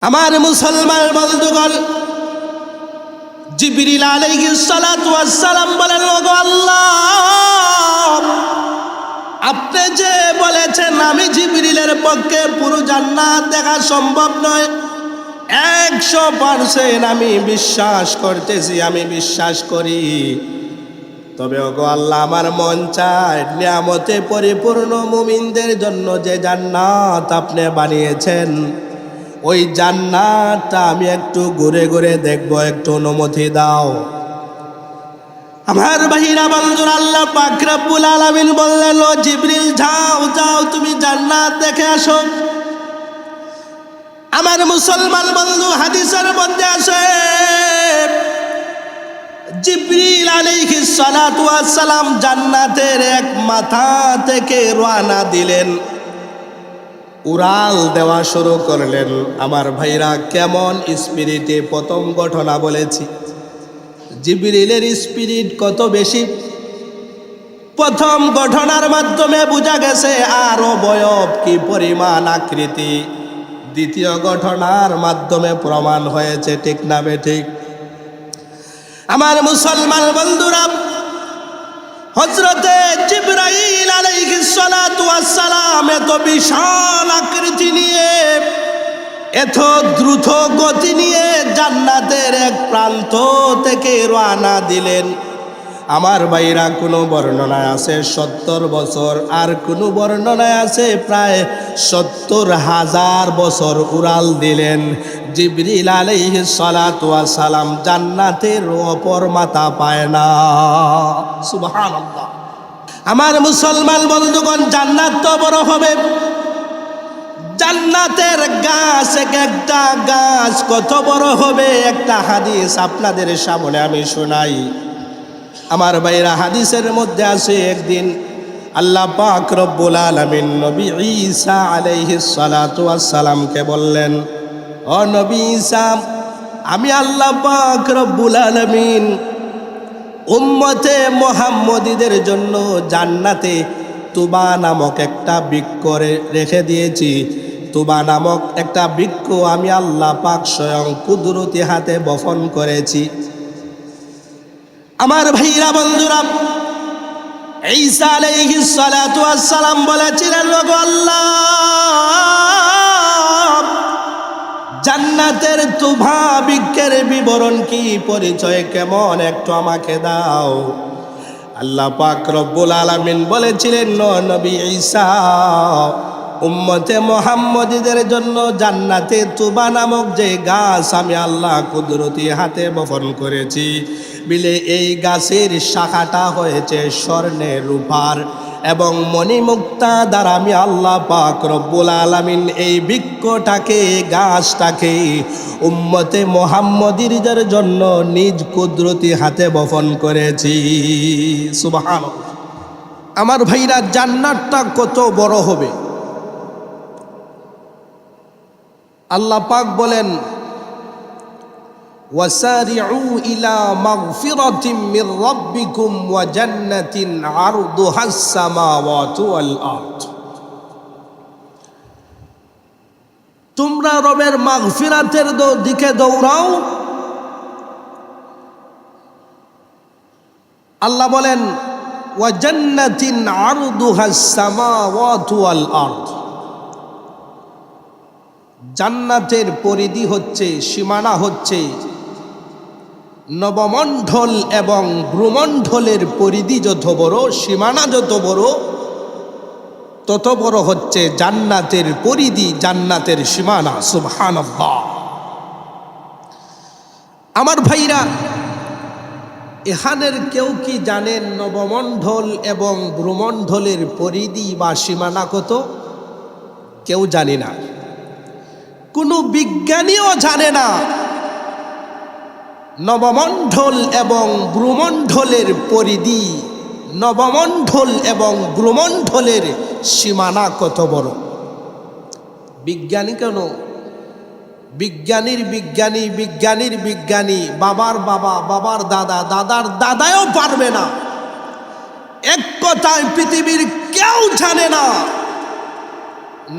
আমার মুসলমান বন্ধুগণ, জিবরিল আলাইহিস সালাতু ওয়াস সালাম বলেন, ওগো আল্লাহ, আপনি যে বলেছেন আমি জিবরিলের পক্ষে পুরো জান্নাত দেখা সম্ভব নয়, 100% আমি বিশ্বাস করতেছি, আমি বিশ্বাস করি। তবে ওগো আল্লাহ, আমার মন চায় নিয়ামতে পরিপূর্ণ মুমিনদের জন্য যে জান্নাত আপনি বানিয়েছেন, ওই জান্নাতটা আমি একটু ঘুরে ঘুরে দেখবো, একটু অনুমতি দাও। আমার ভাইরা বন্ধুরা, আল্লাহ পাক রব্বুল আলামিন বললেন, ও জিবরিল, যাও যাও, তুমি জান্নাত দেখে আসো। আমার মুসলমান বন্ধু, হাদিসের মধ্যে আছে জিবরিল আলাইহিস সালাতু ওয়াস সালাম জান্নাতের এক মাথা থেকে রওনা দিলেন, উড়াল দেওয়া শুরু করলেন। আমার ভাইরা, কেমন স্পিরিটে প্রথম ঘটনা বলেছি, জিবরিলের স্পিরিট কত বেশি। প্রথম ঘটনার মাধ্যমে বোঝা গেছে আর অবয়ব কি পরিমাণ আকৃতি, দ্বিতীয় ঘটনার মাধ্যমে প্রমাণ হয়েছে ঠিক না বেঠিক। আমার মুসলমান বন্ধুরা, হযরতে জিবরাইল আলাইহিস সালাতু ওয়াস সালাম এত বিশাল আকৃতি নিয়ে, এত দ্রুত গতি নিয়ে জান্নাতের এক প্রান্ত থেকে রওনা দিলেন। আমার ভাইরা, কোনো বর্ণনায় আছে 70 বছর, আর কোনো বর্ণনায় আছে প্রায় 70,000 বছর উড়াল দিলেন। জিবরিল আলাইহিস সালাতু ওয়াস সালাম জান্নাতের অপর মাথা পায় না। সুবহানাল্লাহ। আমার মুসলমান বন্ধুগণ, জান্নাত তো বড় হবে, জান্নাতের গাছ, এক একটা গাছ কত বড় হবে, একটা হাদিস আপনাদের সামনে আমি শোনাই। আমার ভাইরা, হাদিসের মধ্যে আছে একদিন আল্লাহ পাক রব্বুল আলামিন নবী ঈসা আলাইহিস সালাতু ওয়াস সালামকে বললেন, ও নবী ঈসা, আমি আল্লাহ পাক রব্বুল আলামিন উম্মতে মুহাম্মদীদের জন্য জান্নাতে তুবা নামক একটা বৃক্ষ রেখে দিয়েছি। তুবা নামক একটা বৃক্ষ আমি আল্লাহ পাক স্বয়ং কুদরতি হাতে বপন করেছি। আমার ভাইরা বন্ধুরা, ঈসা আলাইহিস সালাতু ওয়াস সালাম বলেছিলেন, ওগো আল্লাহ, জান্নাতের তুবা বৃক্ষের বিবরণ কি, পরিচয় কেমন, একটু আমাকে দাও। আল্লাহ পাক রব্বুল আলামিন বলেছিলেন, নবী ঈসা, উম্মতে মুহাম্মদীদের জন্য জান্নাতে তুবা নামক যে গাছ আমি আল্লাহ কুদরতি হাতে বপন করেছি, বিলে এই গাছের শাখাটা হয়েছে স্বর্ণের, রূপার এবং মণিমুক্তা দ্বারা আমি আল্লাহ পাক রব্বুল আলামিন এই বৃক্ষটাকে, গাছটাকে উম্মতে মুহাম্মদীদের জন্য নিজ কুদরতি হাতে বপন করেছি। সুবহানাল্লাহ। আমার ভাইরা, জান্নাতটা কত বড় হবে। আল্লাহ পাক বলেন, ওয়াসারিউ ইলা মাগফিরাতিম মির রাব্বিকুম ওয়া জান্নাতিন আরদুহাস সামাওয়াতু ওয়াল আরদ। তোমরা রবের মাগফিরাতের দিকে দৌড়াও। আল্লাহ বলেন, ওয়া জান্নাতিন আরদুহাস সামাওয়াতু ওয়াল আরদ। জান্নাতের পরিধি হচ্ছে, সীমানা হচ্ছে নবমণ্ডল এবং ভ্রুমণ্ডলের পরিধি যত বড়, সীমানা যত বড়, তত বড় হচ্ছে জান্নাতের পরিধি, জান্নাতের সীমানা। সুবহানাল্লাহ। আমার ভাইরা, এখানের কেউ কি জানেন নবমণ্ডল এবং ভ্রুমণ্ডলের পরিধি বা সীমানা কত? কেউ জানি না, কোনো বিজ্ঞানীও জানে না নবমণ্ডল এবং ভ্রুমণ্ডলের পরিধি, নবমণ্ডল এবং ভ্রুমণ্ডলের সীমানা কত বড়। বিজ্ঞানী কেন, বিজ্ঞানীর বিজ্ঞানী, বিজ্ঞানীর বিজ্ঞানী, বাবার বাবা, বাবার দাদা, দাদার দাদাও পারবে না। এক কথায় পৃথিবীর কেউ জানে না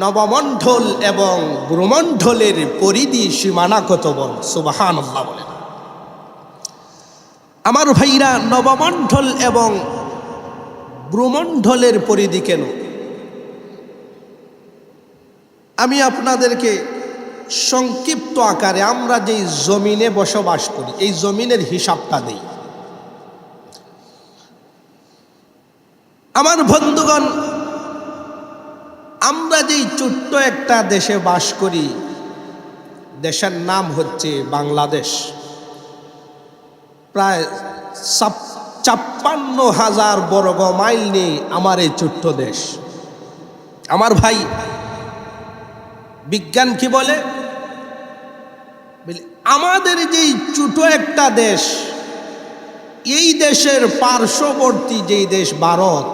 নবমণ্ডল এবং ভ্রমণ্ডলের পরিধি সীমানা কত বড়, সুবহানাল্লাহ বলেন। আমার ভাইরা, নবমণ্ডল এবং ভ্রমণ্ডলের পরিধি কেন? আমি আপনাদেরকে সংক্ষিপ্ত আকারে আমরা যেই জমিনে বসবাস করি এই জমিনের হিসাবটা দেই। আমার বন্ধুগণ, আমরা যেই ছোট্ট একটা দেশে বাস করি, দেশের নাম হচ্ছে বাংলাদেশ। প্রায় ৫৬,০০০ বর্গ মাইল নিয়ে আমার এই ছোট্ট দেশ। আমার ভাই, বিজ্ঞান কি বলে? আমাদের যেই ছোট একটা দেশ, এই দেশের পার্শ্ববর্তী যেই দেশ ভারত,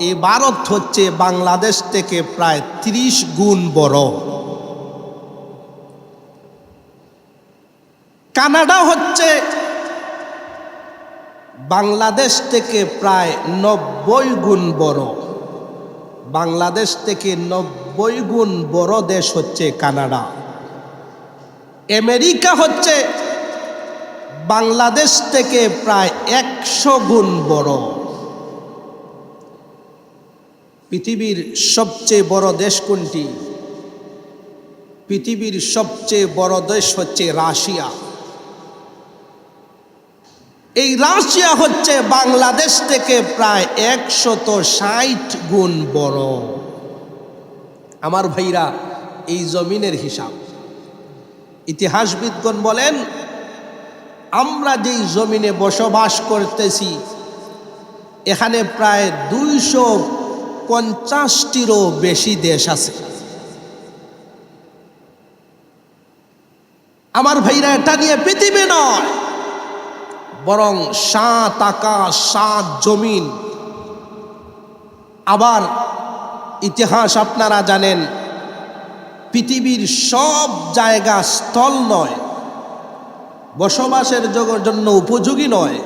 এই ভারত হচ্ছে বাংলাদেশ থেকে প্রায় ৩০ গুণ বড়। কানাডা হচ্ছে বাংলাদেশ থেকে প্রায় ৯০ গুণ বড়। বাংলাদেশ থেকে ৯০ গুণ বড় দেশ হচ্ছে কানাডা। আমেরিকা হচ্ছে বাংলাদেশ থেকে প্রায় ১০০ গুণ বড়। পৃথিবীর সবচেয়ে বড় দেশ কোনটি? পৃথিবীর সবচেয়ে বড় দেশ হচ্ছে রাশিয়া। এই রাশিয়া হচ্ছে বাংলাদেশ থেকে প্রায় ১৬০ গুণ বড়। আমার ভাইরা, এই জমিনের হিসাব। ইতিহাসবিদগণ বলেন, আমরা যেই জমিনে বসবাস করতেছি এখানে প্রায় ২৫০টিরও বেশি দেশ আছে। আমার ভাইরা, এটা নিয়ে পৃথিবী নয়, বরং ৭ আকাশ ৭ জমিন। আবার ইতিহাস আপনারা জানেন, পৃথিবীর সব জায়গা স্থল নয়, বসবাসের জন্য উপযোগী নয়,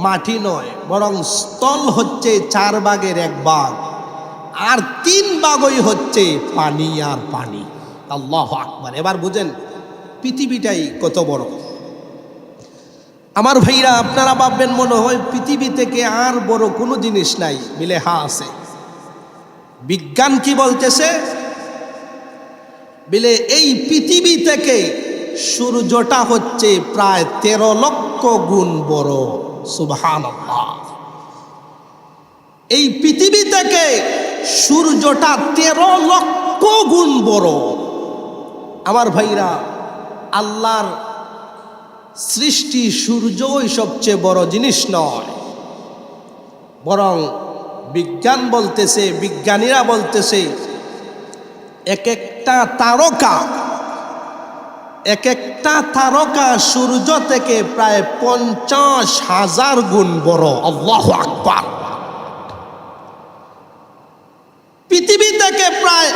মাটি নয়, বরং স্থল হচ্ছে ৪ ভাগের ১ ভাগ, আর ৩ ভাগই হচ্ছে পানি আর পানি। আল্লাহু আকবার। এবার বুঝেন পৃথিবীটাই কত বড়। আমার ভাইরা, আপনারা ভাববেন মনে হয় পৃথিবী থেকে আর বড় কোনো জিনিস নাই। মিলে হ্যাঁ আছে। বিজ্ঞান কি বলতেছে? বলে এই পৃথিবী থেকে সূর্যটা হচ্ছে প্রায় ১৩ লক্ষ গুণ বড়। সুবহানাল্লাহ। এই পৃথিবী থেকে সূর্যটা ১৩ লক্ষ গুণ বড়। আমার ভাইরা, আল্লাহর সৃষ্টি সূর্যই সবচেয়ে বড় জিনিস নয়, বরং বিজ্ঞান বলতেছে, বিজ্ঞানীরা বলতেছে এক একটা তারকা সূর্য থেকে প্রায় ৫০,০০০ গুণ বড়। আল্লাহু আকবার। পৃথিবী থেকে প্রায়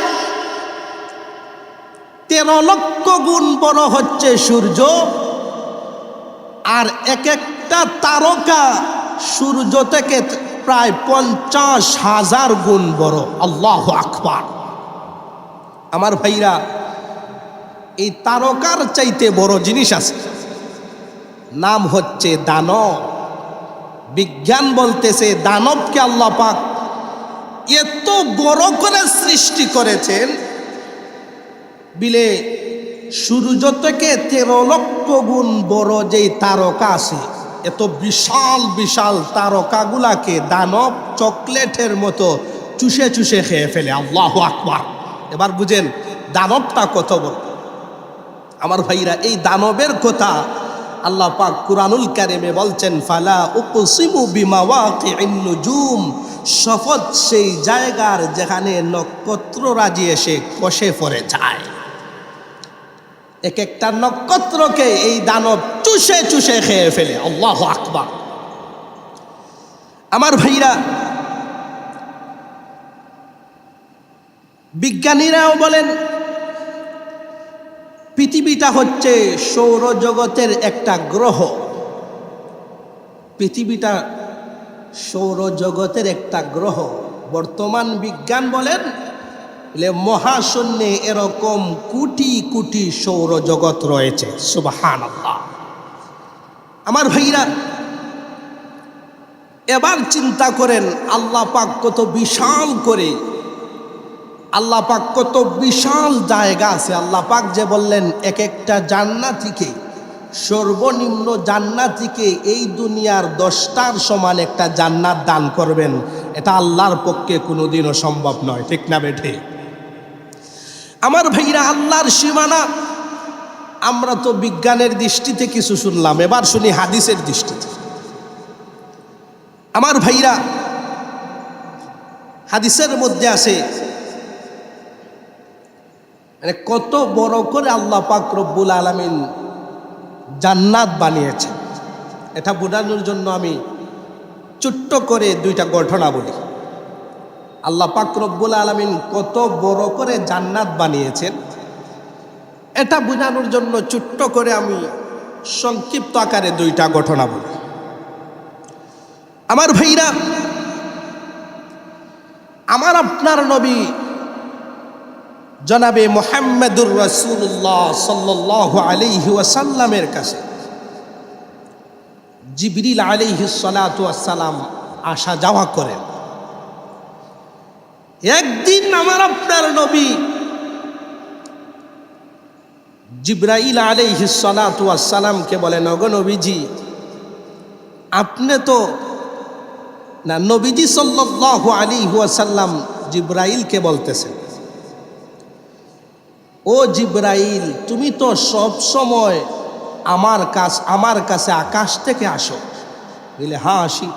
১৩ লক্ষ গুণ বড় হচ্ছে সূর্য, আর এক একটা তারকা সূর্য থেকে প্রায় ৫০,০০০ গুণ বড়। আল্লাহু আকবার। আমার ভাইরা, এই তারকার চাইতে বড় জিনিস আছে, নাম হচ্ছে দানব। বিজ্ঞান বলতেছে দানবকে আল্লাহ পাক এত বড় করে সৃষ্টি করেছেন, বিলে সূর্য থেকে ১৩ লক্ষ গুণ বড় যেই তারকা আছে, এত বিশাল বিশাল তারকাগুলাকে দানব চকলেটের মতো চুষে চুষে খেয়ে ফেলে। আল্লাহু আকবার। এবার বুঝেন দানবটা কত বড়। আমার ভাইরা, এই দানবের কথা আল্লাহ পাক কুরআনুল কারীমে বলছেন, ফালা উকসিমু বিমাওয়াকিন নুজুম, শপথ সেই জায়গার যেখানে নক্ষত্ররাজি এসে কষে পড়ে যায়। এক একটা নক্ষত্রকে এই দানব চুষে চুষে খেয়ে ফেলে। আল্লাহু আকবার। আমার ভাইরা, বিজ্ঞানীরাও বলেন পৃথিবীটা হচ্ছে সৌরজগতের একটা গ্রহ। পৃথিবীটা সৌরজগতের একটা গ্রহ। বর্তমান বিজ্ঞান বলেন বলে মহাশূন্যে এরকম কোটি কোটি সৌরজগৎ রয়েছে। সুবহানাল্লাহ। আমার ভাইরা, এবার চিন্তা করেন আল্লাহ পাক কত বিশাল করে, আল্লাহ পাক কত বিশাল জায়গা আছে। আল্লাহ পাক যে বললেন এক একটা জান্নাতীকে, সর্বনিম্ন জান্নাতীকে এই দুনিয়ার 10টার সমান একটা জান্নাত দান করবেন, এটা আল্লাহর পক্ষে কোনোদিনও সম্ভব নয়। ঠিক না বেঠে? আমার ভাইরা, আল্লাহর সীমানা আমরা তো বিজ্ঞানের দৃষ্টিতে কিছু শুনলাম, এবার শুনি হাদিসের দৃষ্টিতে। আমার ভাইরা, হাদিসের মধ্যে আছে মানে কত বড় করে আল্লাহ পাক রব্বুল আলামিন জান্নাত বানিয়েছে। এটা বোঝানোর জন্য আমি ছোট্ট করে দুইটা ঘটনা বলি। আল্লাহ পাক রব্বুল আলামিন কত বড় করে জান্নাত বানিয়েছেন, এটা বোঝানোর জন্য ছোট্ট করে আমি সংক্ষিপ্ত আকারে দুইটা ঘটনা বলি। আমার ভাইরা, আমার আপনার নবী জনাবে মুহাম্মদুর রাসূলুল্লাহ সাল্লাল্লাহু আলাইহি ওয়াসাল্লামের কাছে জিবরিল আলাইহিস সালাতু ওয়াস সালাম আসা যাওয়া করেন। একদিন আমার আপনার নবী জিবরাইল আলাইহিস সালাতু ওয়াস সালামকে বলেন, ওগো নবীজি, আপনি তো না, নবীজি সাল্লাল্লাহু আলাইহি ওয়াসাল্লাম জিবরাইলকে বলতেছেন, ও জিবরাইল, তুমি তো সব সময় আমার কাছে আকাশ থেকে আসো। বলে, হ্যাঁ আসি।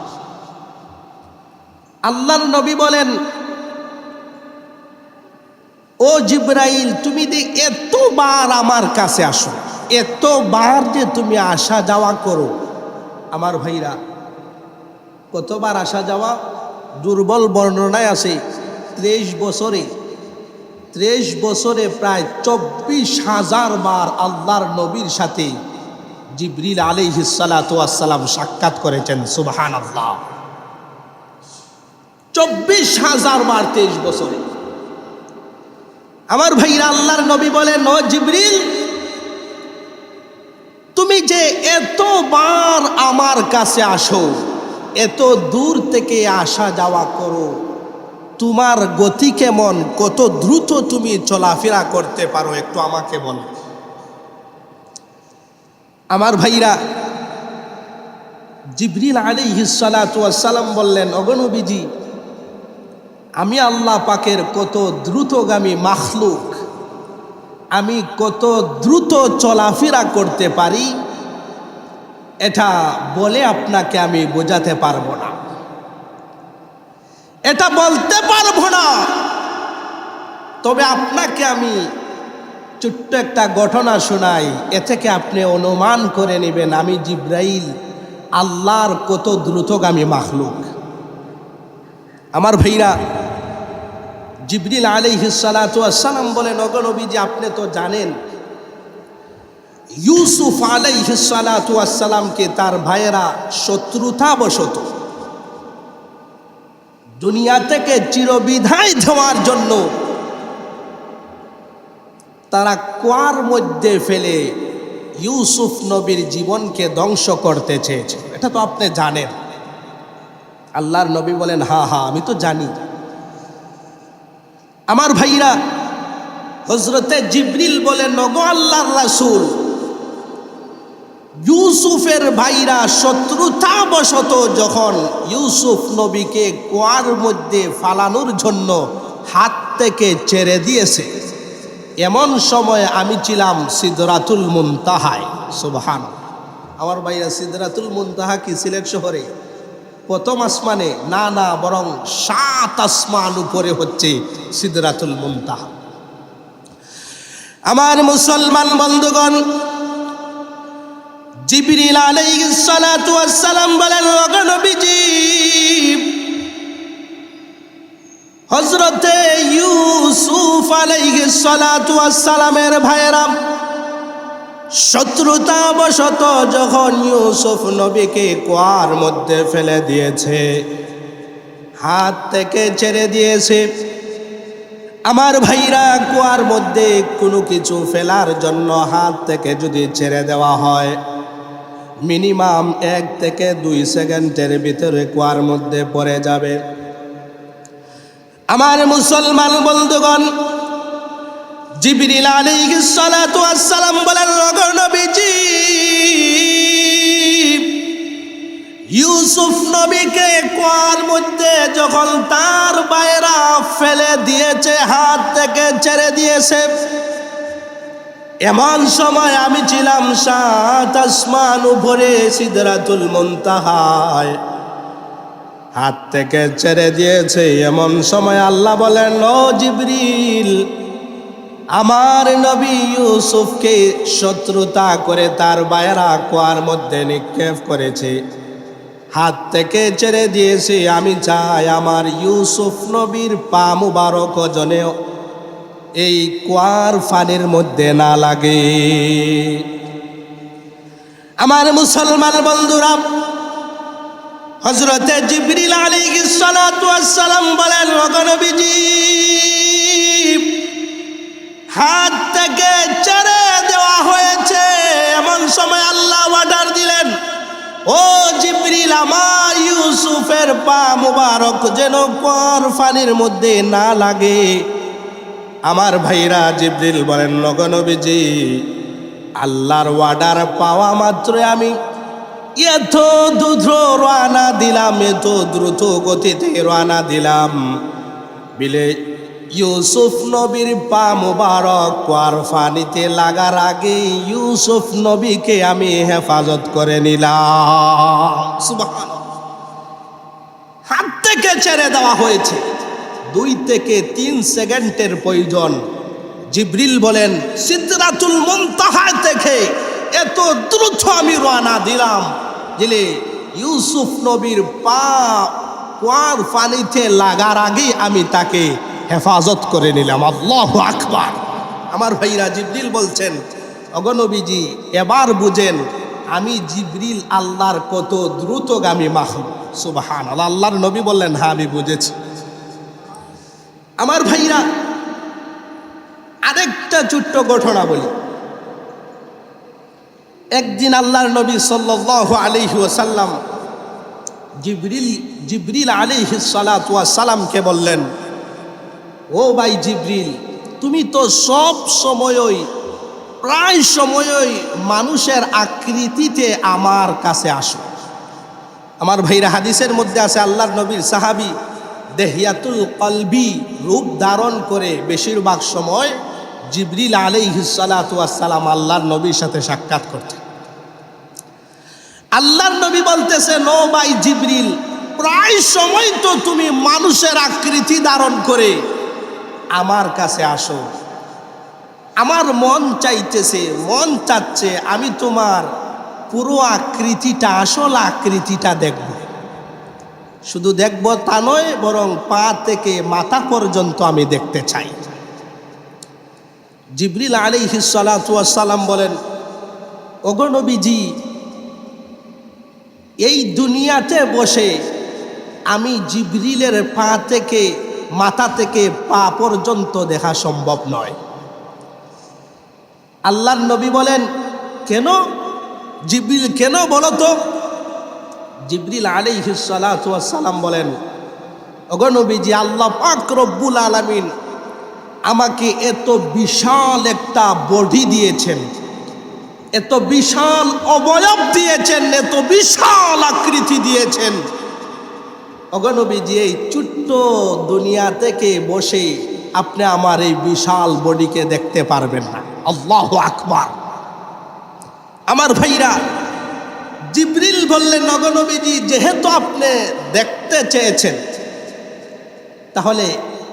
আল্লাহর নবী বলেন, ও জিবরাইল, তুমি যে এতবার আমার কাছে আসো, এতবার যে তুমি আসা যাওয়া করো, আমার ভাইরা কতবার আসা যাওয়া? দুর্বল বর্ণনায় আছে 30 বছরে প্রায় 24,000 বার আল্লাহর নবীর সাথে জিবরিল আলাইহিস সালাতু ওয়াস সালাম সাক্ষাৎ করেছেন। সুবহানাল্লাহ। 24,000 বার 23 বছরে। আমার ভাইরা, আল্লাহর নবী বলেন, ও জিবরিল, তুমি যে এতবার আমার কাছে আসো, এত দূর থেকে আসা যাওয়া করো, তোমার গতি কেমন, কত দ্রুত তুমি চলাফেরা করতে পারো, একটু আমাকে বলো। আমার ভাইরা, জিবরিল আলাইহিস সালাতু ওয়াস সালাম বললেন, ওগো নবীজি, আমি আল্লাহ পাকের কত দ্রুতগামী মাখলুক, আমি কত দ্রুত চলাফেরা করতে পারি, এটা বলে আপনাকে আমি বোঝাতে পারবো না, এটা বলতে পারবো না। তবে আপনাকে আমি ছোট্ট একটা ঘটনা শোনাই, এ থেকে আপনি অনুমান করে নেবেন আমি জিবরাইল আল্লাহর কত দ্রুতগামী মাখলুক। আমার ভাইরা, জিবরিল আলাইহিস সালাতু ওয়াস সালাম বলেন, ওগো নবীজি, আপনি তো জানেন ইউসুফ আলাইহিস সালাতু ওয়াস সালামকে তার ভাইয়েরা শত্রুতাবশত দুনিয়া থেকে চিরবিদায় দেওয়ার জন্য তারা কুয়ার মধ্যে ফেলে ইউসুফ নবীর জীবনকে ধ্বংস করতে চেয়েছে। এটা তো আপনি জানেন। আল্লাহর নবী বলেন, হ্যাঁ হ্যাঁ, আমি তো জানি। আমার ভাইরা, হযরতে জিবরিল বলেন, ওগো আল্লাহর রাসূল, ইউসুফের ভাইরা শত্রুতাবশত যখন ইউসুফ নবীকে কুয়ার মধ্যে ফালানোর জন্য হাত থেকে ছেড়ে দিয়েছে, এমন সময় আমি ছিলাম সিদরাতুল মুনতাহায়। সুবহানাল্লাহ। আমার ভাইরা, সিদরাতুল মুনতাহা কি সিলেট শহরে প্রথম আসমানে? না না, বরং 7 আসমান উপরে হচ্ছে সিদরাতুল মুনতাহা। আমার মুসলমান বন্ধুগণ, জিবরিল আলাইহিস সালাতু ওয়াস সালাম বলেন, ওগো নবীজি, হযরতে ইউসুফ আলাইহিস সালাতু ওয়াস সালামের ভাইরা শত্রুতাবশত যখন ইউসুফ নবীকে কুয়ার মধ্যে ফেলে দিয়েছে, হাত থেকে ছেড়ে দিয়েছে, আমার ভাইরা, কুয়ার মধ্যে কোনো কিছু ফেলার জন্য হাত থেকে যদি ছেড়ে দেওয়া হয়, মিনিমাম 1 থেকে 2 সেকেন্ডের ভিতরে কুয়ার মধ্যে পড়ে যাবে। আমার মুসলমান বন্ধুগণ, জিবরিল আলাইহিস সালাতু ওয়াস সালাম বলেন, নবীজি ইউসুফ নবীকে কুয়ার মধ্যে যখন তার ভাইরা ফেলে দিয়েছে, হাত থেকে ছেড়ে দিয়েছে, এমন সময় আমি ছিলাম 7 আসমান উপরে সিদরাতুল মুনতাহায়। হাত থেকে ছেড়ে দিয়েছে এমন সময় আল্লাহ বলেন, ও জিবরিল, আমার নবী ইউসুফকে শত্রুতা করে তার ভাইরা কুয়ার মধ্যে নিক্ষেপ করেছে, হাত থেকে ছেড়ে দিয়েছে। আমি চাই আমার ইউসুফ নবীর পা মুবারক জনে এই কুয়ার পানির মধ্যে না লাগে। আমার মুসলমান বন্ধুরা, হযরতে জিবরিল আলাইহিস সালাতু ওয়াস সালাম বলেন, ও নবীজি হাত থেকে ছেড়ে দেওয়া হয়েছে। এমন সময় আল্লাহ অর্ডার দিলেন, ও জিবরিল, আমার ইউসুফের পা মুবারক যেন কুয়ার পানির মধ্যে না লাগে। আমার ভাইরা, জিবরিল বলেন, নবীজি আল্লাহর অর্ডার পাওয়া মাত্র আমি এত দ্রুত রওনা দিলাম, এত দ্রুত গতিতে রওনা দিলাম, বিলে ইউসুফ নবীর পা মুবারক কুয়ার পানিতে লাগার আগে ইউসুফ নবীকে আমি হেফাজত করে নিলাম। সুবহানাল্লাহ। হাত থেকে ছেড়ে দেওয়া হয়েছে, 2 থেকে 3 সেকেন্ডের প্রয়োজন। জিবরিল বলেন, সিদরাতুল মুনতাহা থেকে এত দ্রুত আমি রওনা দিলাম, দিলে ইউসুফ নবীর পা কুয়ার পানিতে লাগার আগে আমি তাকে হেফাজত করে নিলাম। আল্লাহু আকবার। আমার ভাইরা, জিবরিল বলছেন, ওগো নবীজি এবার বুঝেন আমি জিবরিল আল্লাহর কত দ্রুতগামী মাখলুক। সুবহানাল্লাহ। আল্লাহর নবী বললেন, হ্যাঁ আমি বুঝেছি। আমার ভাইরা, আরেকটা ছোট্ট ঘটনা বলি। একদিন আল্লাহর নবী সাল্লাল্লাহু আলাইহি ওয়াসাল্লাম জিবরিল আলাইহিস সালাতু ওয়াস সালামকে বললেন, ও ভাই জিবরিল, তুমি তো সব সময়ই প্রায় সময়ই মানুষের আকৃতিতে আমার কাছে আসো। আমার ভাইরা, হাদিসের মধ্যে আছে আল্লাহর নবীর সাহাবী দেহিয়াতুল কলবি রূপ ধারণ করে বেশিরভাগ সময় জিবরিল আলাইহিস সালাতু ওয়াস সালাম আল্লাহর নবীর সাথে সাক্ষাৎ করতেন। আল্লাহর নবী বলতেছেন, ও ভাই জিবরিল, প্রায় সময় তো তুমি মানুষের আকৃতি ধারণ করে আমার কাছে আসো। আমার মন চাচ্ছে আমি তোমার পুরো আকৃতিটা, আসল আকৃতিটা দেখব। শুধু দেখব তা নয়, বরং পা থেকে মাথা পর্যন্ত আমি দেখতে চাই। জিবরিল আলাইহিস সালাতু ওয়াস সালাম বলেন, ওগো নবীজি, এই দুনিয়াতে বসে আমি জিবরিলের পা থেকে মাথা থেকে পা পর্যন্ত দেখা সম্ভব নয়। আল্লাহর নবী বলেন, কেন জিবরিল, কেন বলো তো? জিবরিল আলাইহিস সালাতু ওয়াস সালাম বলেন, ওগো নবীজি, আল্লাহ পাক রব্বুল আলামিন আমাকে এত বিশাল একটা বডি দিয়েছেন, এত বিশাল অবয়ব দিয়েছেন, এত বিশাল আকৃতি দিয়েছেন। ওগো নবীজি, এই ছোট্ট দুনিয়া থেকে বসে আপনি আমার এই বিশাল বডিকে দেখতে পারবেন না। আল্লাহু আকবার। আমার ভাইরা, জিবরিল বললেন, ওগো নবীজি, যেহেতু আপনি দেখতে চেয়েছেন, তাহলে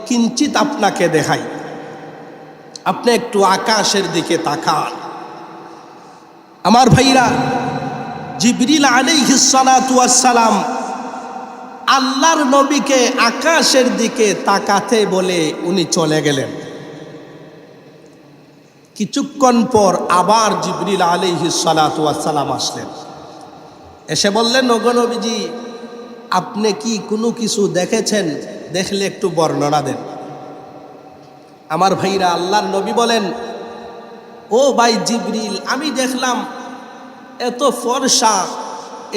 কিঞ্চিত আপনাকে দেখাই। আপনি একটু আকাশের দিকে তাকান। আমার ভাইরা, জিবরিল আলাইহিস সালাতু ওয়াস সালাম আল্লাহর নবীকে আকাশের দিকে তাকাতে বলে উনি চলে গেলেন। কিছুক্ষণ পর আবার জিবরিল আলাইহিস সালাতু ওয়াস সালাম আসলেন। এসে বললেন, ওগো নবীজি, আপনি কি কোনো কিছু দেখেছেন? দেখলে একটু বর্ণনা দেন। আমার ভাইরা, আল্লাহর নবী বলেন, ও ভাই জিবরিল, আমি দেখলাম এত ফর্সা,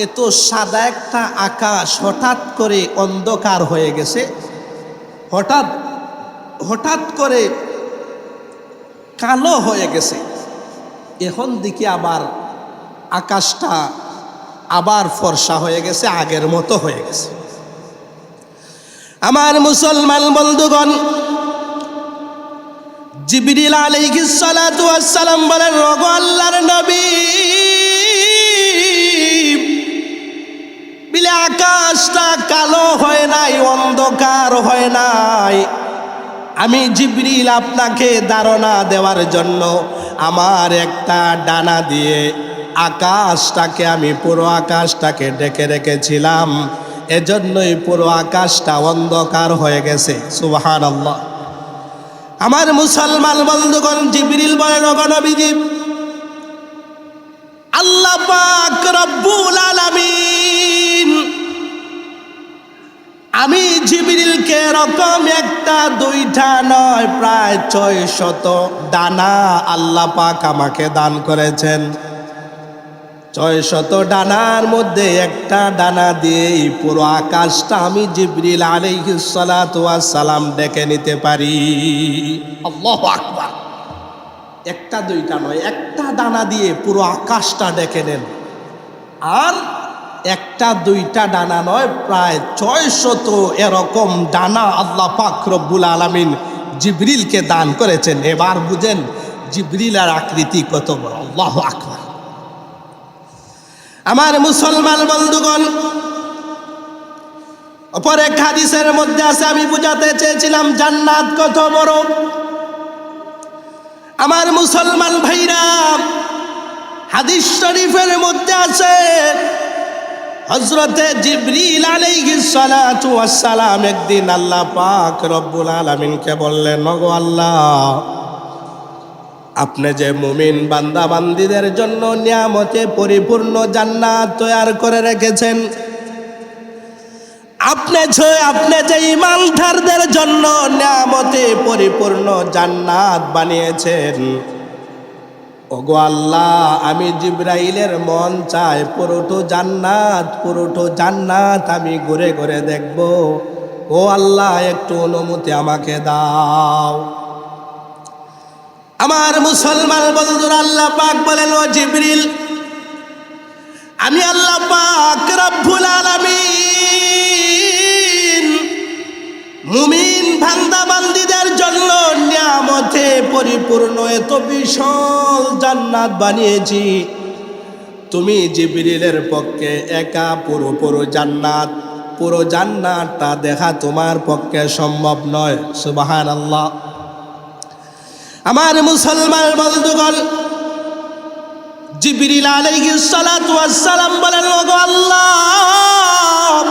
এত সাদা একটা আকাশ হঠাৎ করে অন্ধকার হয়ে গেছে, হঠাৎ করে কালো হয়ে গেছে। এখন দেখি আবার আকাশটা আবার ফর্সা হয়ে গেছে, আগের মতো হয়ে গেছে। আমার মুসলমান বন্ধুগণ, জিবরিল আলাইহিস সালাতু ওয়াস সালাম বলেন, ওগো আল্লাহর নবী, বিলে আকাশটা কালো হয় নাই, অন্ধকার হয় নাই। আমি জিবরিল আপনাকে ধারণা দেওয়ার জন্য আমার একটা ডানা দিয়ে আকাশটাকে, আমি পুরো আকাশটাকে ঢেকে রেখেছিলাম, এজন্যই পুরো আকাশটা অন্ধকার হয়ে গেছে। সুবহানাল্লাহ। আমার মুসলমান বন্ধুগণ, জিবরিল বলেন, ওগো নবীজি, আল্লাহ পাক রব্বুল আলামিন আমি জিবরিলকে এরকম একটা দুইটা নয়, প্রায় 600 ডানা আল্লাহ পাক আমাকে দান করেছেন। 600 ডানার মধ্যে একটা ডানা দিয়েই পুরো আকাশটা আমি জিবরিল আলাইহিস সালাতু ওয়াস সালাম ডেকে নিতে পারি। আল্লাহু আকবার। একটা দুইটা নয়, একটা ডানা দিয়ে পুরো আকাশটা ডেকে নেন। আর একটা দুইটা ডানা নয়, প্রায় 600 এরকম ডানা আল্লাহ পাক রব্বুল আলামিন জিবরিলকে দান করেছেন। এবার বুঝেন জিবরিলের আকৃতি কত বড়। আল্লাহু আকবার। আমার মুসলমান বন্ধুগণ, অপর এক হাদিসের মধ্যে আছে, আমি বুঝাতে চেয়েছিলাম জান্নাত কত বড়। আমার মুসলমান ভাইরা, হাদিস শরীফের মধ্যে আছে, হযরতে জিবরিল আলাইহিস সালাতু ওয়াস সালাম একদিন আল্লাহ পাক রব্বুল আলামিনকে বললেন, ওগো আল্লাহ, আপনি যে মুমিন বান্দা বান্দীদের জন্য নিয়ামতে পরিপূর্ণ জান্নাত তৈরি করে রেখেছেন, আপনি যে ঈমানদারদের জন্য নিয়ামতে পরিপূর্ণ জান্নাত বানিয়েছেন, ওগো আল্লাহ, আমি জিবরাইলের মন চাই পুরোটো জান্নাত আমি ঘুরে ঘুরে দেখব। ও আল্লাহ, একটু অনুমতি আমাকে দাও। আমার মুসলমান বন্ধুরা, আল্লাহ পাক বলেন, ও জিবরিল, আমি আল্লাহ পাক রব্বুল আলামিন মুমিন বান্দা বান্দীদের জন্য নিয়ামতে পরিপূর্ণ এত বিশাল জান্নাত বানিয়েছি, তুমি জিবরিলের পক্ষে একা পুরো জান্নাতটা দেখা তোমার পক্ষে সম্ভব নয়। সুবহানাল্লাহ। আমার মুসলমান বন্ধুগণ, জিবরিল আলাইহিস সালাতু ওয়াস সালাম বলেন, ওগো আল্লাহ,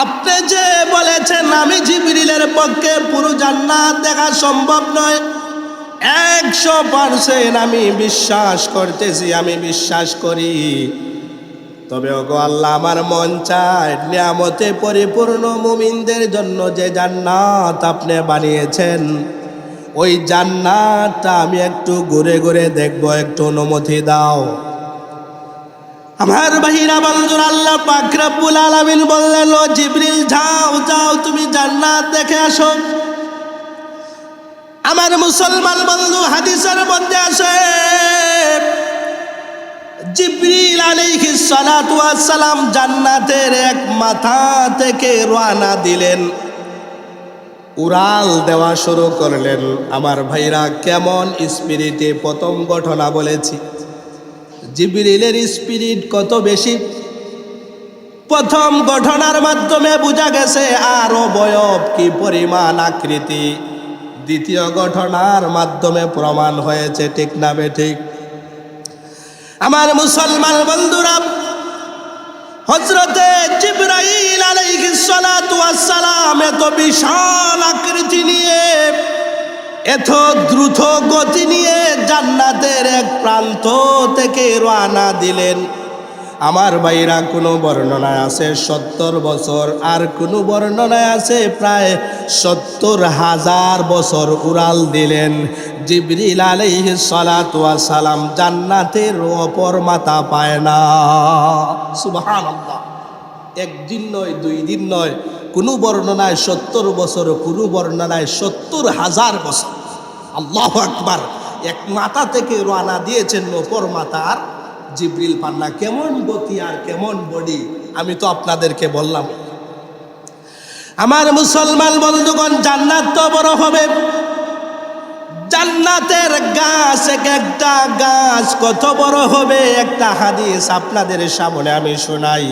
আপনি যে বলেছেন আমি জিবরিলের পক্ষে পুরো জান্নাত দেখা সম্ভব নয়, 100% আমি বিশ্বাস করতেছি, আমি বিশ্বাস করি। তবে ওগো আল্লাহ, আমার মন চায় নিয়ামতে পরিপূর্ণ মুমিনদের জন্য যে জান্নাত আপনি বানিয়েছেন, ওই জান্নাতটা আমি একটু ঘুরে ঘুরে দেখব, একটু অনুমতি দাও। আমার ভাইরা বন্ধুরা, আল্লাহ পাক রব্বুল আলামিন বললেন, ও জিবরিল, যাও তুমি জান্নাত দেখে আসো। আমার মুসলমান বন্ধু, হাদিসের মধ্যে আছে, জিবরিল আলাইহিস সালাতু ওয়াস সালাম জান্নাতের এক মাথা থেকে রওনা দিলেন, উড়াল দেওয়া শুরু করলেন। আমার ভাইরা, কেমন স্পিরিটে, প্রথম ঘটনা বলেছি, জিবরিলের স্পিরিট কত বেশি। প্রথম ঘটনার মাধ্যমে বোঝা গেছে আর অবয়ব কি পরিমাণ, আকৃতি। দ্বিতীয় ঘটনার মাধ্যমে প্রমাণ হয়েছে, ঠিক না বেঠিক? আমার মুসলমান বন্ধুরা, হযরতে জিবরাইল আলাইহিস সালাতু ওয়াস সালাম এত বিশাল আকৃতি নিয়ে, এত দ্রুত গতি নিয়ে জান্নাতের এক প্রান্ত থেকে রওনা দিলেন। আমার ভাইরা, কোনো বর্ণনায় আছে 70 বছর, আর কোনো বর্ণনায় আছে প্রায় 70,000 বছর উড়াল দিলেন জিবরিল আলাইহিস সালাতু ওয়াস সালাম। জান্নাতের অপর মাথা পায় না। সুবহানাল্লাহ। একদিন নয়, 2 দিন নয়, কোনো বর্ণনায় 70 বছর, কোনো বর্ণনায় 70,000 বছর। আল্লাহু আকবার। এক মাথা থেকে রওনা দিয়েছেন অপর মাথার জিবরিল পান্না। কেমন গতি আর কেমন বডি, আমি তো আপনাদেরকে বললাম। আমার মুসলমান বন্ধুগণ, জান্নাত তো বড় হবে। জান্নাতের গাছ, একটা গাছ কত বড় হবে, একটা হাদিস আপনাদের সামনে আমি শোনাই।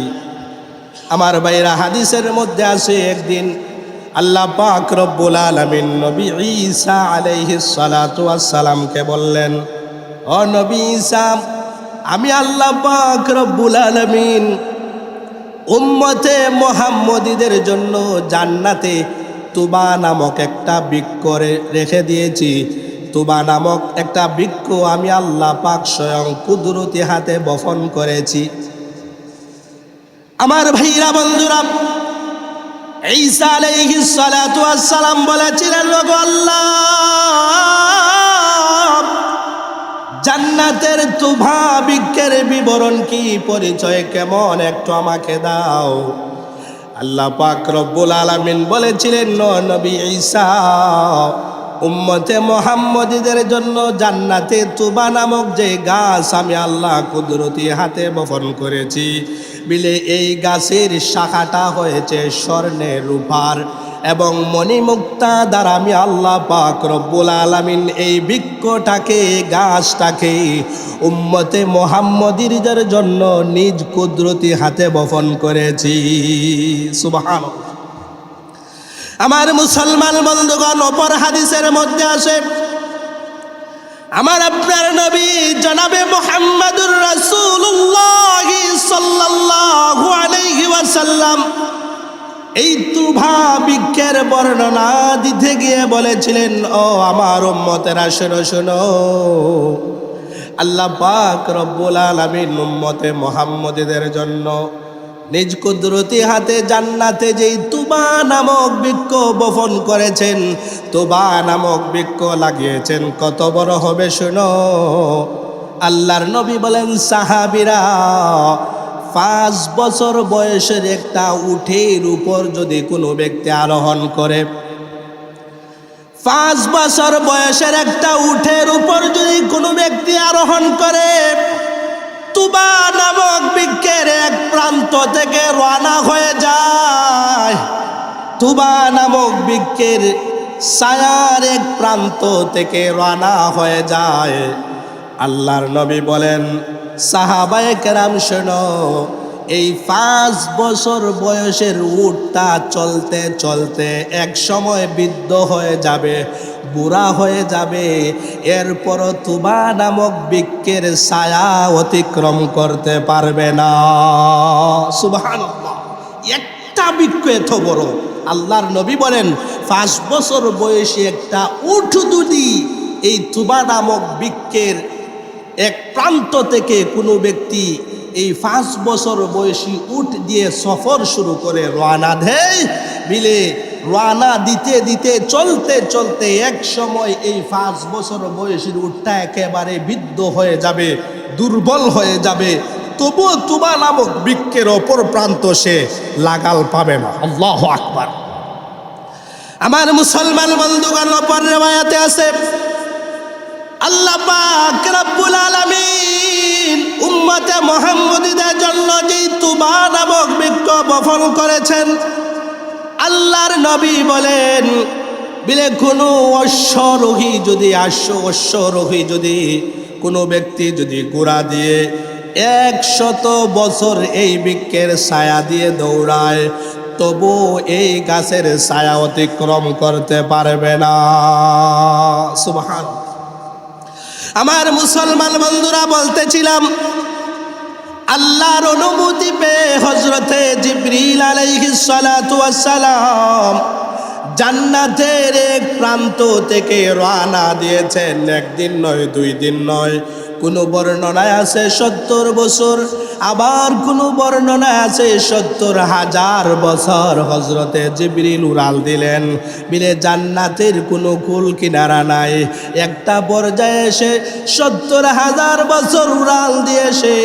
আমার ভাইরা, হাদিসের মধ্যে আছে একদিন আল্লাহ পাক রব্বুল আলামিন নবী ঈসা আলাইহিস সালাতু ওয়াস সালামকে বললেন, ও নবী ঈসা, আমি আল্লাহ পাক রব্বুল আলামিন উম্মতে মুহাম্মদীদের জন্য জান্নাতে তুবা নামক একটা বৃক্ষ রেখে দিয়েছি। তুবা নামক একটা বৃক্ষ আমি আল্লাহ পাক স্বয়ং কুদরতি হাতে বপন করেছি। আমার ভাইরা বন্ধুরা, ঈসা আলাইহিস সালাতু ওয়াস সালাম বলেছিলেন, ওগো আল্লাহ, জান্নাতের তুবা বৃক্ষের বিবরণ কি, পরিচয় কেমন, একটু আমাকে দাও। আল্লাহ পাক রব্বুল আলামিন বলেছিলেন, নবী ঈসা, উম্মতে মুহাম্মদীদের জন্য জান্নাতে তুবা নামক যে গাছ আমি আল্লাহ কুদরতি হাতে বপন করেছি, বিলে এই গাছের শাখাটা হয়েছে স্বর্ণের, রূপার এবং মণিমুক্তা দ্বারা আমি আল্লাহ পাক রব্বুল আলামিন এই বৃক্ষটাকে, গাছটাকে উম্মতে মুহাম্মদীদের জন্য নিজ কুদরতি হাতে বপন করেছি। সুবহানাল্লাহ। আমার মুসলমান বন্ধুগণ, অপর হাদিসের মধ্যে আসে, আমার আপনার নবী জনাবে মুহাম্মদুর রাসূলুল্লাহ সাল্লাল্লাহু আলাইহি ওয়াসাল্লাম এই তুবা বৃক্ষের বর্ণনা দিতে গিয়ে বলেছিলেন, ও আমার উম্মতেরা, শোনো শোনো, আল্লাহ পাক রব্বুল আলামিন উম্মতে মুহাম্মদীদের জন্য নিজ কুদরতি হাতে জান্নাতে যেই তুবা নামক বৃক্ষ বপন করেছেন, তুবা নামক বৃক্ষ লাগিয়েছেন, কত বড় হবে শোনো। আল্লাহর নবী বলেন, সাহাবীরা, 5 বছর বয়সের একটা উটের উপর যদি কোনো ব্যক্তি আরোহণ করে, 5 বছর বয়সের একটা উটের উপর যদি কোনো ব্যক্তি আরোহণ করে, তুবা নামক বৃক্ষের এক প্রান্ত থেকে রওনা হয়ে যায়, তুবা নামক বৃক্ষের ছায়ার এক প্রান্ত থেকে রওনা হয়ে যায়। আল্লাহর নবী বলেন, সাহাবায়ে কেরাম শোনো, এই 5 বছর বয়সের উটটা চলতে চলতে এক সময় বৃদ্ধ হয়ে যাবে, বুড়া হয়ে যাবে, এরপর তুবা নামক বৃক্ষের ছায়া অতিক্রম করতে পারবে না। সুবহানাল্লাহ। একটা বৃক্ষ এত বড়, আল্লাহর নবী বলেন, 5 বছর বয়সী একটা উট যদি এই তুবা নামক বৃক্ষের এক প্রান্ত থেকে কোনো ব্যক্তি এই 5 বছর বয়সী উট দিয়ে সফর শুরু করে রওনা দেয়, বিলে রওনা দিতে দিতে চলতে চলতে এক সময় এই 5 বছর বয়সীর উটটা একেবারে বৃদ্ধ হয়ে যাবে, দুর্বল হয়ে যাবে, তবুও তুবা নামক বৃক্ষের অপর প্রান্ত সে লাগাল পাবে না। আল্লাহু আকবার। আমার মুসলমান বন্ধুগণ, অপর রিওয়ায়াতে আছে, আল্লাহ পাক রব্বুল আলামিন উম্মতে মুহাম্মদীদের জন্য যে তুবা নামক বৃক্ষ বপন করেছেন, আল্লাহর নবী বলেন, বিলে কোনো অশ্বরোহী যদি কোনো ব্যক্তি যদি ঘোড়া দিয়ে 100 বছর এই বৃক্ষের ছায়া দিয়ে দৌড়ায়, তবু এই গাছের ছায়া অতিক্রম করতে পারবে না। সুবহানাল্লাহ। আমার মুসলমান বন্ধুরা, বলতেছিলাম, আল্লাহর অনুমতি পেয়ে হযরতে জিবরিল আলাইহিস সালাতু ওয়াস সালাম জান্নাতের এক প্রান্ত থেকে রওনা দিয়েছেন। একদিন নয়, 2 দিন নয়, কোনো বর্ণনায় আছে 70 বছর, আবার কোন বর্ণনা আছে ৭০,০০০ বছর হযরতে জিবরিল উড়াল দিলেন। বিলে জান্নাতের কোনো কুল কিনারা নাই। একটা পর্যায়ে এসে ৭০,০০০ বছর উড়াল দিয়ে এসে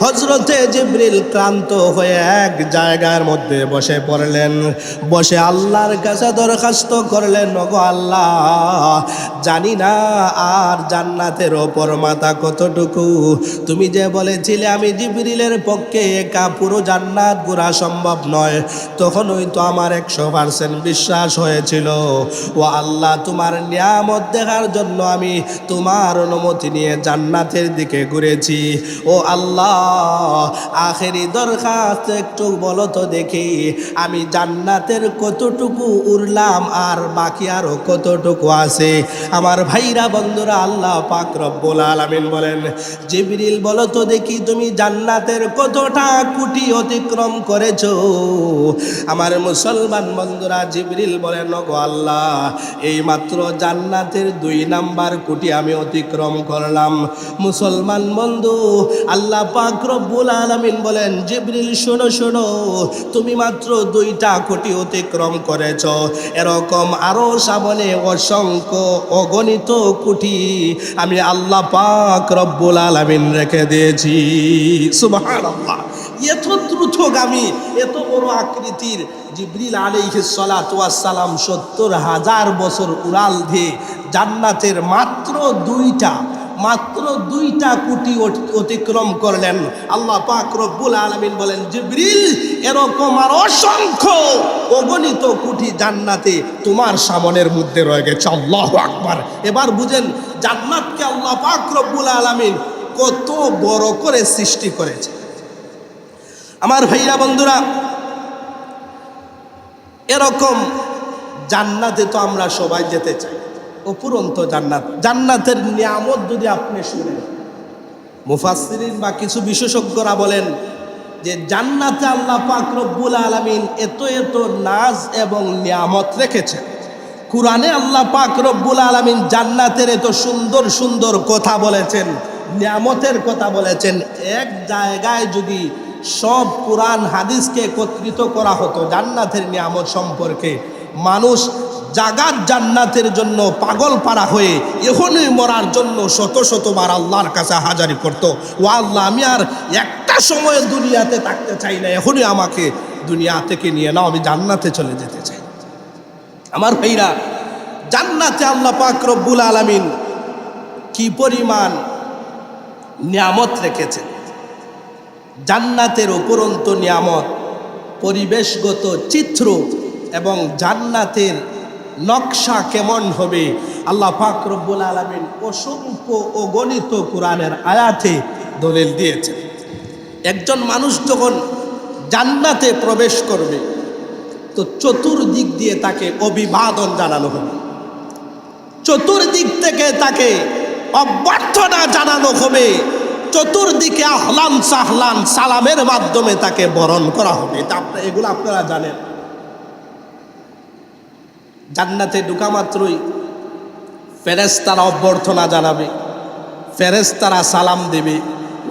হযরতে জিবরিল ক্লান্ত হয়ে এক জায়গার মধ্যে বসে পড়লেন। বসে আল্লাহর কাছে দরখাস্ত করলেন, ওগো আল্লাহ, জানি না আর জান্নাতের ওপর মাথা কতটুকু। তুমি যে বলেছিলে আমি জিবরিলের পক্ষে একা পুরো জান্নাত ঘোরা সম্ভব নয়, তখনই তো আমার ১০০% বিশ্বাস হয়েছিল। ও আল্লাহ, তোমার নিয়ামত দেখার জন্য আমি তোমার অনুমতি নিয়ে জান্নাতের দিকে ঘুরেছি। ও আল্লাহ, আখেরি দরখাস্ত একটু বলো তো দেখি, আমি জান্নাতের কতটুকু উড়লাম আর বাকি আরো কতটুকু আছে। আমার ভাইরা বন্ধুরা, আল্লাহ পাক রব্বুল আলামিন বলেন, জিবরিল বলো তো দেখি তুমি জান্নাতের কতটা কুটি অতিক্রম করেছো। আমার মুসলমান বন্ধুরা, জিবরিল বলেন, ওগো আল্লাহ, এই মাত্র জান্নাতের ২ নাম্বার কুটি আমি অতিক্রম করলাম। মুসলমান বন্ধু, আল্লাহ পাক রব্বুল আলামিন বলেন, জিবরিল শোনো শোনো, তুমি মাত্র ২টা কুটি অতিক্রম করেছ, এরকম আরো সামনে অসংখ্য অগণিত কুটি আমি আল্লাহ পাক রব্বুল আলামিন রেখে দিয়েছি। সুবহানাল্লাহ, এত দ্রুতগামী, এত বড় আকৃতির জিবরিল আলাইহিস সালাতু ওয়াস সালাম ৭০,০০০ বছর উড়াল দিয়ে জান্নাতের মাত্র ২টা কুটি অতিক্রম করলেন। আল্লাহ পাক রব্বুল আলামিন বলেন, জিবরিল, এরকম আর অসংখ্য অগণিত কুটি জান্নাতে তোমার সামনের মধ্যে রয়ে গেছে। আল্লাহু আকবার। এবার বুঝেন জান্নাতকে আল্লাহ পাক রব্বুল আলামিন কত বড় করে সৃষ্টি করেছে। আমার ভাইরা বন্ধুরা, এরকম জান্নাতে তো আমরা সবাই যেতে চাই, অপুরন্ত জান্নাত। জান্নাতের নিয়ামত যদি আপনি শুনেন, মুফাসসিরিন বা কিছু বিশেষজ্ঞরা বলেন যে জান্নাতে আল্লাহ পাক রব্বুল আলামিন এত এত নাজ এবং নিয়ামত রেখেছেন। কুরআনে আল্লাহ পাক রব্বুল আলামিন জান্নাতের এত সুন্দর সুন্দর কথা বলেছেন, নিয়ামতের কথা বলেছেন। এক জায়গায় যদি সব কুরআন হাদিসকে একত্রিত করা হতো জান্নাতের নিয়ামত সম্পর্কে, মানুষ জাগার জান্নাতের জন্য পাগল পারা হয়ে এখনই মরার জন্য শত শতবার আল্লাহর কাছে হাজারি করত। ও আল্লাহ, আমি আর একটা সময় দুনিয়াতে থাকতে চাই না, এখনই আমাকে দুনিয়া থেকে নিয়ে নাও, আমি জান্নাতে চলে যেতে চাই। আমার ভাইরা, জান্নাতে আল্লাহ পাক রব্বুল আলামিন কি পরিমাণ নিয়ামত রেখেছেন। জান্নাতের উপরন্ত নিয়ামত, পরিবেশগত চিত্র এবং জান্নাতের নকশা কেমন হবে, আল্লাহ পাক রব্বুল আলামিন অসংখ্য অগণিত কুরআনের আয়াতে দলিল দিয়েছেন। একজন মানুষ যখন জান্নাতে প্রবেশ করবে তো চতুর্দিক দিয়ে তাকে অভিবাদন জানানো হবে, চতুর্দিক থেকে তাকে অভ্যর্থনা জানানো হবে, চতুর্দিকে আহলান সাহলান সালামের মাধ্যমে তাকে বরণ করা হবে। এগুলো আপনারা জানেন। জান্নাতে ঢোকা মাত্রই ফেরেশতারা অভ্যর্থনা জানাবে, ফেরেশতারা সালাম দেবে,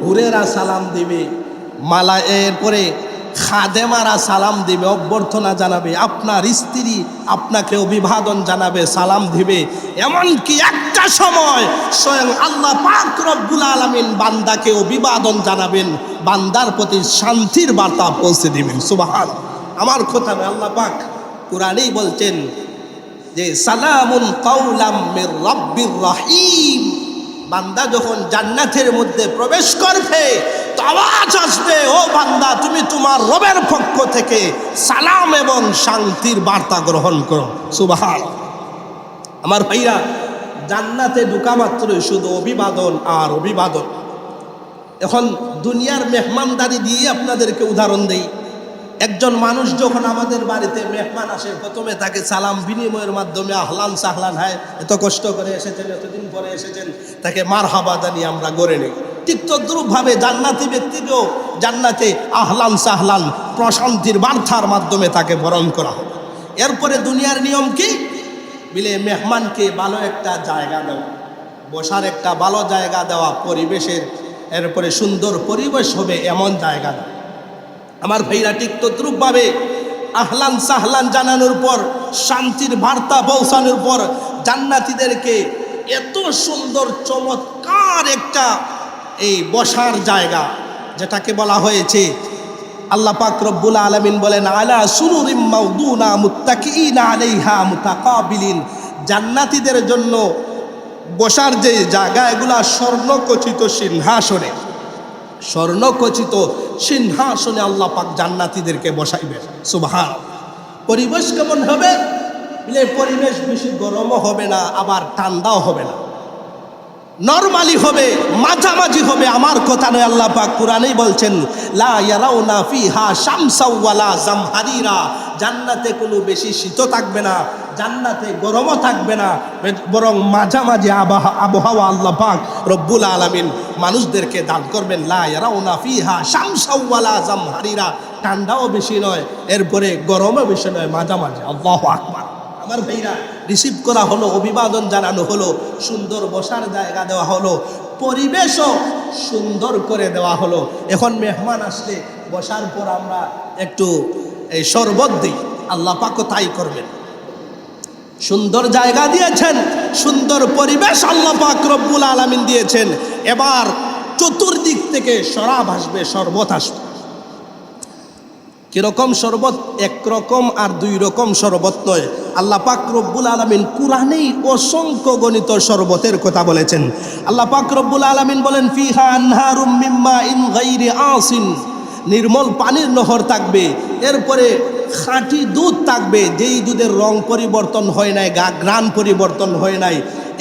হুরেরা সালাম দেবে, এরপরে খাদেমারা সালাম দিবে, অভ্যর্থনা জানাবে, আপনার স্ত্রী আপনাকে অভিবাদন জানাবে, সালাম দিবে। এমনকি একটা সময় স্বয়ং আল্লাহ পাক রব্বুল আলামিন বান্দাকে অভিবাদন জানাবেন, বান্দার প্রতি শান্তির বার্তা পৌঁছে দিবেন। সুবহানাল্লাহ। আমার কথা নয়, আল্লাহ পাক কুরআনেই বলছেন যে সালামুন কাওলাম মির রাব্বির রহিম। বান্দা যখন জান্নাতের মধ্যে প্রবেশ করবে তো আওয়াজ আসবে, ও বান্দা, তুমি তোমার রবের পক্ষ থেকে সালাম এবং শান্তির বার্তা গ্রহণ করো। সুবহানাল্লাহ। আমার ভাইরা, জান্নাতে ঢোকা মাত্রই শুধু অভিবাদন আর অভিবাদন। এখন দুনিয়ার মেহমানদারি দিয়ে আপনাদেরকে উদাহরণ দেই। একজন মানুষ যখন আমাদের বাড়িতে মেহমান আসে, প্রথমে তাকে সালাম বিনিময়ের মাধ্যমে আহলান সাহলান, হয় এত কষ্ট করে এসেছেন, এতদিন পরে এসেছেন, তাকে মারহাবা জানিয়ে আমরা গড়ে নিই। ঠিক তদ্রূপভাবে জান্নাতি ব্যক্তিকেও জান্নাতে আহলান সাহলান প্রশান্তির বার্তার মাধ্যমে তাকে বরণ করা হবে। এরপরে দুনিয়ার নিয়ম কি? বিলে মেহমানকে ভালো একটা জায়গা দেওয়া, বসার একটা ভালো জায়গা দেওয়া, পরিবেশের এরপরে সুন্দর পরিবেশ হবে এমন জায়গা। আমার ভাইরা ঠিক তদ্রূপভাবে আহলান সাহলান জানানোর পর, শান্তির বার্তা পৌঁছানোর পর জান্নাতীদেরকে এত সুন্দর চমৎকার একটা এই বসার জায়গা, যেটাকে বলা হয়েছে, আল্লাহ পাক রব্বুল আলামিন বলেন আলা সুরুরিম মাউদুনা মুত্তাকিইনা আলাইহা মুতাকাবিলিন, জান্নাতীদের জন্য বসার যে জায়গা, এগুলা স্বর্ণখচিত সিংহাসনে, স্বর্ণখচিত সিংহাসনে আল্লাহ পাক জান্নাতীদেরকে বসাইবেন। সুবহানাল্লাহ। পরিবেশ কেমন হবে? পরিবেশ বেশি গরমও হবে না, আবার ঠান্ডাও হবে না, নরমালি হবে, মাঝামাঝি হবে। আমার কথা নয়, আল্লাহ পাক কুরআনেই বলছেন লা ইয়ারাউনা ফিহা শামসা ওয়ালা জামহারিরা, জান্নাতে কোনো বেশি শীত থাকবে না, জান্নাতে গরমও থাকবে না, বরং মাঝামাঝি আবহাওয়া আল্লাহ পাক রব্বুল আলামিন মানুষদেরকে দান করবেন। লা ইয়ারাউনা ফিহা শামসা ওয়ালা জামহারিরা, ঠান্ডাও বেশি নয়, এরপরে গরমও বেশি নয়, মাঝামাঝি। আল্লাহু আকবার। আমার ভাইরা, রিসিভ করা হলো, অভিবাদন জানানো হলো, সুন্দর বসার জায়গা দেওয়া হলো, পরিবেশও সুন্দর করে দেওয়া হলো। এখন মেহমান আসলে বসার পর আমরা একটু এই শরবত দিই, আল্লাহ পাকও তাই করবেন। সুন্দর জায়গা দিয়েছেন, সুন্দর পরিবেশ আল্লাহ পাক রব্বুল আলামিন দিয়েছেন। এবার চতুর্দিক থেকে শরাব আসবে, শরবত আসবে। কিরকম শরবত? একরকম আর দুই রকম শরবত নয়। আল্লাহ পাক রব্বুল আলামিন কুরআনেই অসংখ্য গণিত শরবতের কথা বলেছেন। আল্লাহ পাক রব্বুল আলামিন বলেন ফিহা আনহারুম মিম্মা ইন গায়রি আসিন, নির্মল পানির নহর থাকবে, এরপরে খাঁটি দুধ থাকবে, যেই দুধের রং পরিবর্তন হয় নাই, ঘ্রাণ পরিবর্তন হয় নাই,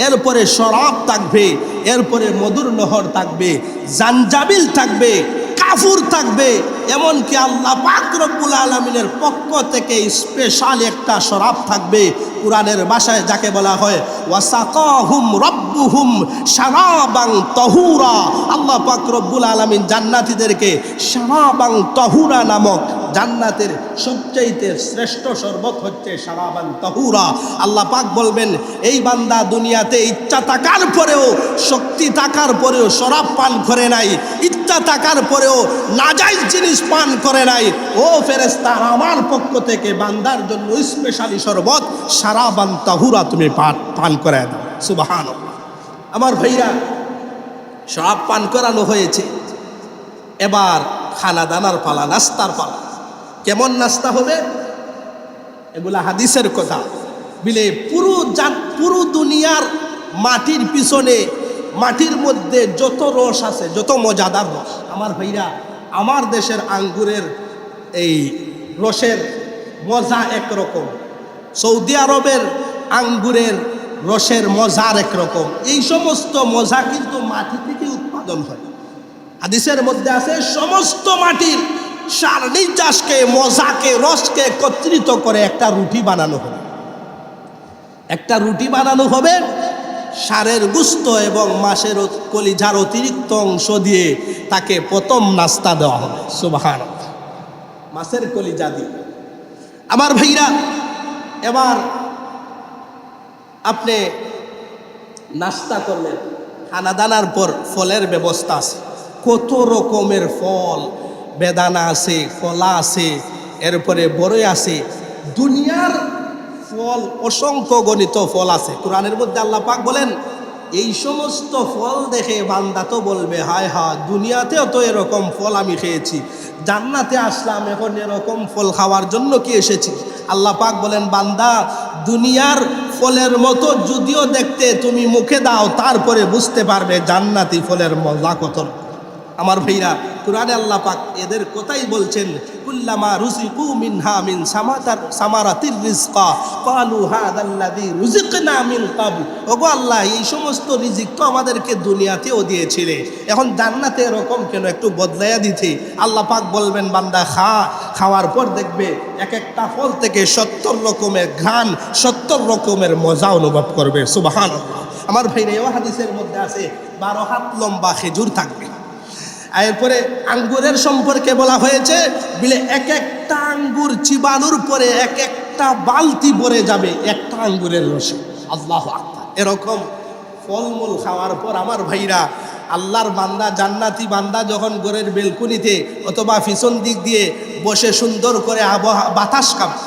এরপরে শরাব থাকবে, এরপরে মধুর নহর থাকবে, জানজাবিল থাকবে, কাফুর থাকবে, এমনকি আল্লাহ পাক রব্বুল আলামিনের পক্ষ থেকে স্পেশাল একটা শরাব থাকবে, কুরআনের ভাষায় যাকে বলা হয় ওয়াসাকাহুম রব্বুহুম শারাবান তাহুরা। আল্লাহ পাক রব্বুল আলামিন জান্নাতীদেরকে শারাবান তাহুরা নামক জান্নাতের সবচাইতে শ্রেষ্ঠ শরবত হচ্ছে শারাবান তাহুরা। আল্লাহ পাক বলবেন, এই বান্দা দুনিয়াতে ইচ্ছা থাকার পরেও, শক্তি থাকার পরেও শরাব পান করে নাই, ইচ্ছা থাকার পরেও নাজাইজ জিনিস পান করে নাই, ও ফেরেশতা, আমার পক্ষ থেকে বান্দার জন্য স্পেশালি শরবত শারাবান তাহুরা তুমি পান করে দাও। সুবহানাল্লাহ। আমার ভাইরা, শরাব পান করানো হয়েছে, এবার খানা দানার পালা, নাস্তার পালা। কেমন নাস্তা হবে? এগুলা হাদিসের কথা। বিলে পুরো দুনিয়ার মাটির পিছনে, মাটির মধ্যে যত রস আছে, যত মজাদার রস, আমার ভাইরা, আমার দেশের আঙ্গুরের এই রসের মজা একরকম, সৌদি আরবের আঙ্গুরের রসের মজার একরকম। এই সমস্ত মজা কিন্তু মাটি থেকে উৎপাদন হয়। হাদিসের মধ্যে আছে সমস্ত মাটির সার নির্যাসকে, মজাকে, রসকে একত্রিত করে একটা রুটি বানানো হবে। একটা রুটি বানানো হবে ষাঁড়ের গোশত এবং মাছের কলিজার অতিরিক্ত অংশ দিয়ে, তাকে প্রথম নাস্তা দেওয়া হবে। সুবহানাল্লাহ। মাছের কলিজা দিয়ে। আমার ভাইরা, এবার আপনি নাস্তা করলেন, খানা দানার পর ফলের ব্যবস্থা আছে, কত রকমের ফল, বেদানা আছে, কলা আছে, এরপরে বড়ই আছে, দুনিয়ার ফল অসংখ্য গণিত ফল আছে। কোরআনের মধ্যে আল্লাহ পাক বলেন, এই সমস্ত ফল দেখে বান্দা তো বলবে, হায় হায়, দুনিয়াতেও তো এরকম ফল আমি খেয়েছি, জান্নাতে আসলাম, এখন এরকম ফল খাওয়ার জন্য কি এসেছি? আল্লাহ পাক বলেন, বান্দা, দুনিয়ার ফলের মতো যদিও দেখতে তুমি মুখে দাও, তারপরে বুঝতে পারবে জান্নাতি ফলের মজা কত। আমার ভাইরা, কুরআনে আল্লাহ পাক এদের কথাই বলছেন, কুল্লামা রুজিকু মিনহা মিন সামারাতির রিজকা ক্বালু হাযাল্লাযী রুজিকনা মিন ক্বাবল। ওগো আল্লাহ, এই সমস্ত রিজিক তো আমাদেরকে দুনিয়াতেও দিয়েছিলে, এখন জান্নাতে এরকম কেন, একটু বদলাইয়া দিতে। আল্লাহ পাক বলবেন, বান্দা খাওয়ার পর দেখবে এক একটা ফল থেকে 70 রকমের ঘ্রাণ, 70 রকমের মজা অনুভব করবে। সুবহানাল্লাহ। আমার ভাইরা, এই হাদিসের মধ্যে আছে 12 হাত লম্বা খেজুর থাকবে। এরপরে আঙ্গুরের সম্পর্কে বলা হয়েছে, বিলে এক একটা আঙ্গুর চিবানোর পরে এক একটা বালতি ভরে যাবে একটা আঙ্গুরের রসে। আল্লাহু আকবার। এরকম ফলমূল খাওয়ার পর আমার ভাইরা, আল্লাহর বান্দা জান্নাতি বান্দা যখন ঘরের বেলকুনিতে অথবা পিছন দিক দিয়ে বসে সুন্দর করে বাতাস খাবে,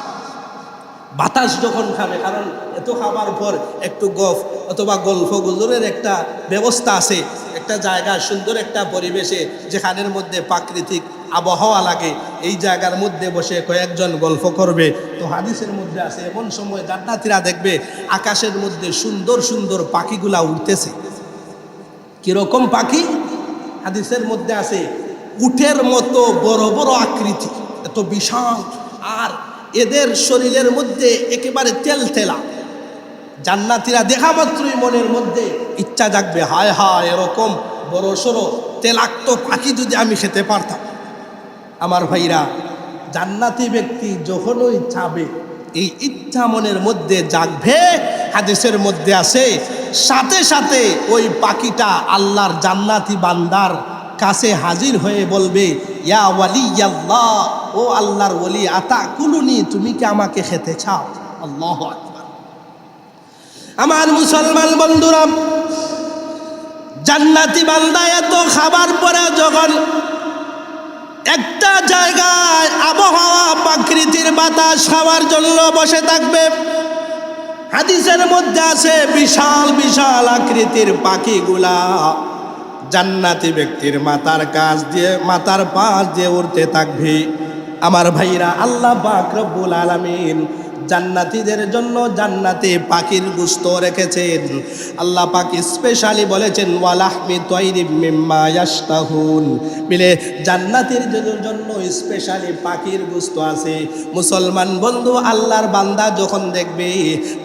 বাতাস যখন খাবে, কারণ এত খাবার পর একটু গফ অথবা গল্প গুজরের একটা ব্যবস্থা আছে, একটা জায়গা সুন্দর একটা পরিবেশে যেখানের মধ্যে প্রাকৃতিক আবহাওয়া লাগে, এই জায়গার মধ্যে বসে কয়েকজন গল্প করবে। তো হাদিসের মধ্যে আছে এমন সময় জান্নাতীরা দেখবে আকাশের মধ্যে সুন্দর সুন্দর পাখিগুলা উঠতেছে। কিরকম পাখি? হাদিসের মধ্যে আছে উটের মতো বড় বড় আকৃতি, এত বিশাল, আর এদের শরীরের মধ্যে একেবারে তেলতেলা। জান্নাতীরা দেখা মাত্রই মনের মধ্যে ইচ্ছা জাগবে, হায় হায় এরকম বড় সড়ো তেলাক্ত পাখি যদি আমি খেতে পারতাম। আমার ভাইরা, জান্নাতি ব্যক্তি যখনই চাবে এই ইচ্ছা মনের মধ্যে জাগবে, হাদিসের মধ্যে আছে সাথে সাথে ওই পাখিটা আল্লাহর জান্নাতি বান্দার কাছে হাজির হয়ে বলবে, ইয়া ওয়ালিয়াল্লাহ, ও আল্লাহর ওলি, আতাকুলুনি, তুমি কি আমাকে খেতে চাও? আল্লাহু আকবার। আমার মুসলমান বন্ধুরা, জান্নাতি বান্দা এত খাবার পরে যখন একটা জায়গায় আবহাওয়া প্রাকৃতিক বাতাস খাওয়ার জন্য বসে থাকবে, হাদিসের মধ্যে আছে বিশাল বিশাল আকৃতির পাখিগুলা জান্নাতি ব্যক্তির মাথার পাশ দিয়ে উড়তে থাকবে। আমার ভাইরা, আল্লাহ পাক রব্বুল আলামিন জান্নাতীদের জন্য জান্নাতে পাখির গোশত রেখেছেন। আল্লাহ পাক স্পেশালি বলেছেন ওয়ালাহমি তয়রিম মিম্মা ইয়াশতাহুন, বলে জান্নাতের জন্য স্পেশালি পাখির গোশত আছে। মুসলমান বন্ধু, আল্লাহর বান্দা যখন দেখবে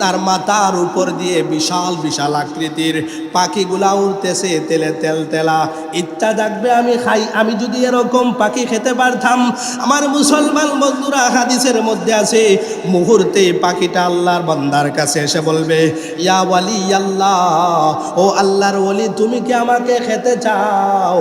তার মাথার উপর দিয়ে বিশাল বিশাল আকৃতির পাখিগুলা উড়তেছে, তেলে তেলা, ইচ্ছা জাগবে আমি খাই, আমি যদি এরকম পাখি খেতে পারতাম। আমার মুসলমান বন্ধুরা, হাদিসের মধ্যে আছে মুহূর্তে পাখিটা আল্লাহর বান্দার কাছে এসে বলবে, ইয়া ওয়ালি আল্লাহ, ও আল্লাহর ওলি, তুমি কি আমাকে খেতে চাও?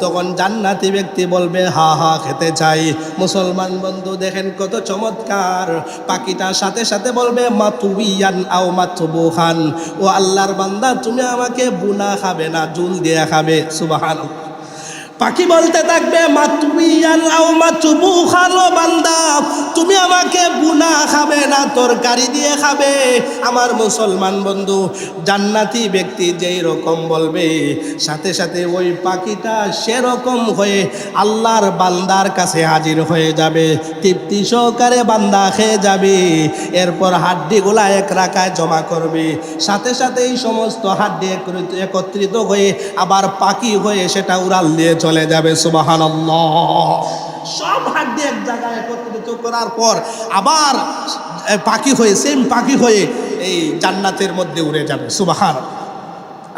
তখন জান্নাতি ব্যক্তি বলবে, হা হা, খেতে চাই। মুসলমান বন্ধু দেখেন কত চমৎকার, পাখিটার সাথে সাথে বলবে মাতুবিয়ান আও মাতবুখান, ও আল্লাহর বান্দা, তুমি আমাকে বুনা খাবে না, জুল দিয়ে খাবে। সুবহানাল্লাহ। পাখি বলতে থাকবে মাতুবিয়ান আও মাতবুখান, ও বান্দা, তুমি আমাকে বুনা খাবে না, তরকারি দিয়ে খাবে। আমার মুসলমান বন্ধু, জান্নাতি ব্যক্তি যেই রকম বলবে, সাথে সাথে ওই পাখিটা সেরকম হয়ে আল্লাহর বান্দার কাছে হাজির হয়ে যাবে, তৃপ্তি সহকারে বান্দা খেয়ে যাবে। এরপর হাড্ডিগুলা এক রাখায় জমা করবে, সাথে সাথে এই সমস্ত হাড্ডি একত্রিত হয়ে আবার পাখি হয়ে সেটা উড়াল দিয়ে চলে যাবে। সুবহানাল্লাহ। সব হাড্ডি এক জায়গায় একত্রিত করার পর আবার পাখি হয়ে, সেম পাখি হয়ে এই জান্নাতের মধ্যে উড়ে যাবে। সুবহানাল্লাহ।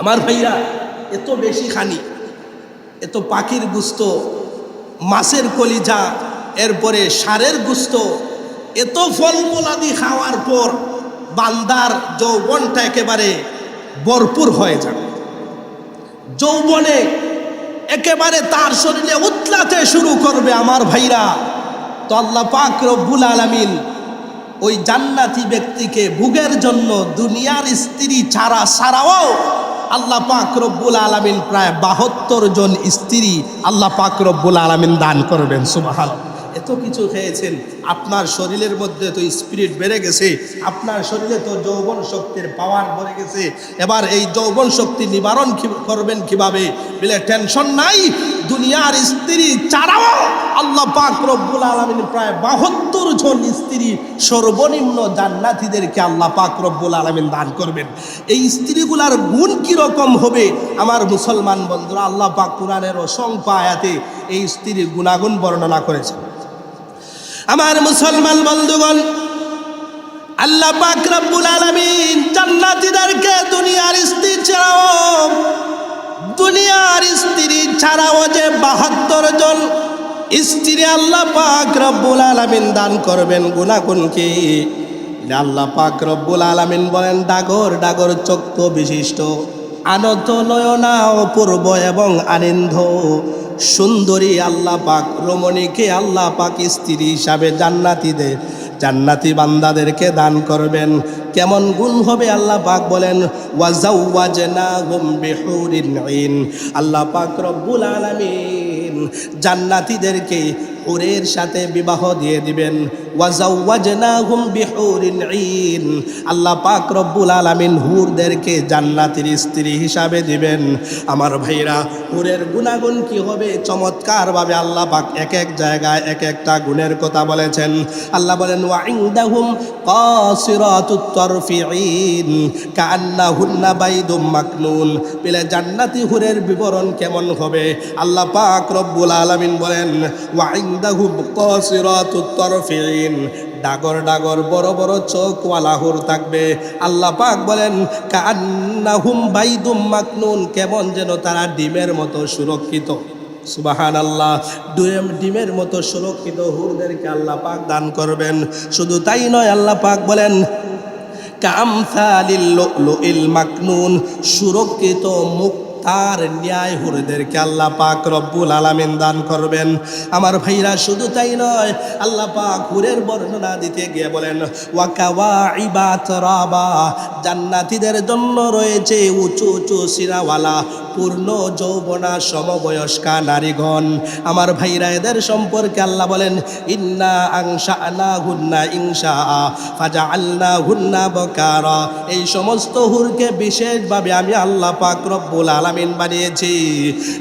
আমার ভাইরা, এত বেশি খানি, এত পাখির গোশত, মাছের কলিজা, এরপরে ষাঁড়ের গোশত, এত ফলমূলাদি খাওয়ার পর বান্দার যৌবনটা একেবারে ভরপুর হয়ে যাবে। যৌবনে একেবারে তার শরীরে উতলাতে শুরু করবে। আমার ভাইরা, তো আল্লাহ পাক রব্বুল আলামিন ওই জান্নাতি ব্যক্তিকে ভোগের জন্য দুনিয়ার স্ত্রী ছাড়াও আল্লাহ পাক রব্বুল আলামিন প্রায় 72 জন স্ত্রী আল্লাহ পাক রব্বুল আলামিন দান করবেন। সুবহানাল্লাহ। এত কিছু খেয়েছেন, আপনার শরীরের মধ্যে তো স্পিরিট বেড়ে গেছে, আপনার শরীরে তো যৌবন শক্তির পাওয়ার বেড়ে গেছে। এবার এই যৌবন শক্তি নিবারণ করবেন কিভাবে? বলে টেনশন নাই, দুনিয়ার স্ত্রী ছাড়াও আল্লাহ পাক রব্বুল আলামিন প্রায় 72 জন স্ত্রী সর্বনিম্ন জান্নাতীদেরকে আল্লাহ পাক রব্বুল আলামিন দান করবেন। এই স্ত্রীগুলার গুণ কিরকম হবে? আমার মুসলমান বন্ধুরা, আল্লাহ পাক কুরআনের অসংখ্য আয়াতে এই স্ত্রীর গুণাগুণ বর্ণনা করেছেন। আমার মুসলমান বন্ধুগণ, আল্লাহ পাক রব্বুল আলামিন জান্নাতীদেরকে দুনিয়ার স্ত্রী ছাড়াও যে 72 জন স্ত্রী আল্লাহ পাক রব্বুল আলামিন দান করবেন। গুণাগুণ কি? আল্লাহ পাক রব্বুল আলামিন বলেন, ডাগর ডাগর চক্ষু বিশিষ্ট, আনত নয়না, অপূর্ব এবং আনন্দ সুন্দরী আল্লাহ পাক রমণীকে আল্লাহ পাক স্ত্রী হিসাবে জান্নাতি বান্দাদেরকে দান করবেন। কেমন গুণ হবে আল্লাহ পাক বলেন ওয়াজাওয়াজনাহুম বিহুরিন আইন। আল্লাহ পাক রব্বুল আলামিন জান্নাতীদেরকে হুরের সাথে বিবাহ দিয়ে দিবেন। ওয়াজাওয়াজনাহুম বিহুরিন আইন, আল্লাহ পাক রব্বুল আলামিন হুরদেরকে জান্নাতের স্ত্রী হিসাবে দিবেন। আমার ভাইরা, হুরের গুণাগুণ কি হবে চমৎকারভাবে আল্লাহ পাক এক এক জায়গায় এক একটা গুণের কথা বলেছেন। আল্লাহ বলেন ওয়া ইনদাহুম কাসিরাতুত তারফি আইন কাআন্নাহুন্না বাইদুম মাকনুন। বলে জান্নাতি হুরের বিবরণ কেমন হবে আল্লাহ পাক রব্বুল আলামিন বলেন ওয়া ইনদাহুম কাসিরাতুত তারফি আইন, ডাগর ডাগর বড় বড় চোখওয়ালা হুর থাকবে। আল্লাহ পাক বলেন কাআন্নাহুম বাইদুম মাকনুন, কেমন যেন তারা ডিমের মতো সুরক্ষিত। সুবহানাল্লাহ, ডিমের মতো সুরক্ষিত হুরদেরকে আল্লাহ পাক দান করবেন। শুধু তাই নয়, আল্লাহ পাক বলেন কামসালিল লুলুইল মাকনুন, সুরক্ষিত মুক্তার ন্যায় হুরদেরকে আল্লাহ পাক রব্বুল আলামিন দান করবেন। আমার ভাইরা, শুধু তাই নয়, আল্লাহ পাক হুরের বর্ণনা দিতে গিয়ে বলেন ওয়া কাওয়াইবা তরাবা, জান্নাতীদের জন্য রয়েছে উঁচু উঁচু সিরাওয়ালা পূর্ণ যৌবনা সমবয়স্কা নারীগণ। আমার ভাইরা, এদের সম্পর্কে আল্লাহ বলেন ইন্না আনশানাহুন্না ইনশাআ ফাজআলনাহুন্না বাকারা, এই সমস্ত হুরকে বিশেষভাবে আমি আল্লাহ পাক রব্বুল আলামিন বানিয়েছি।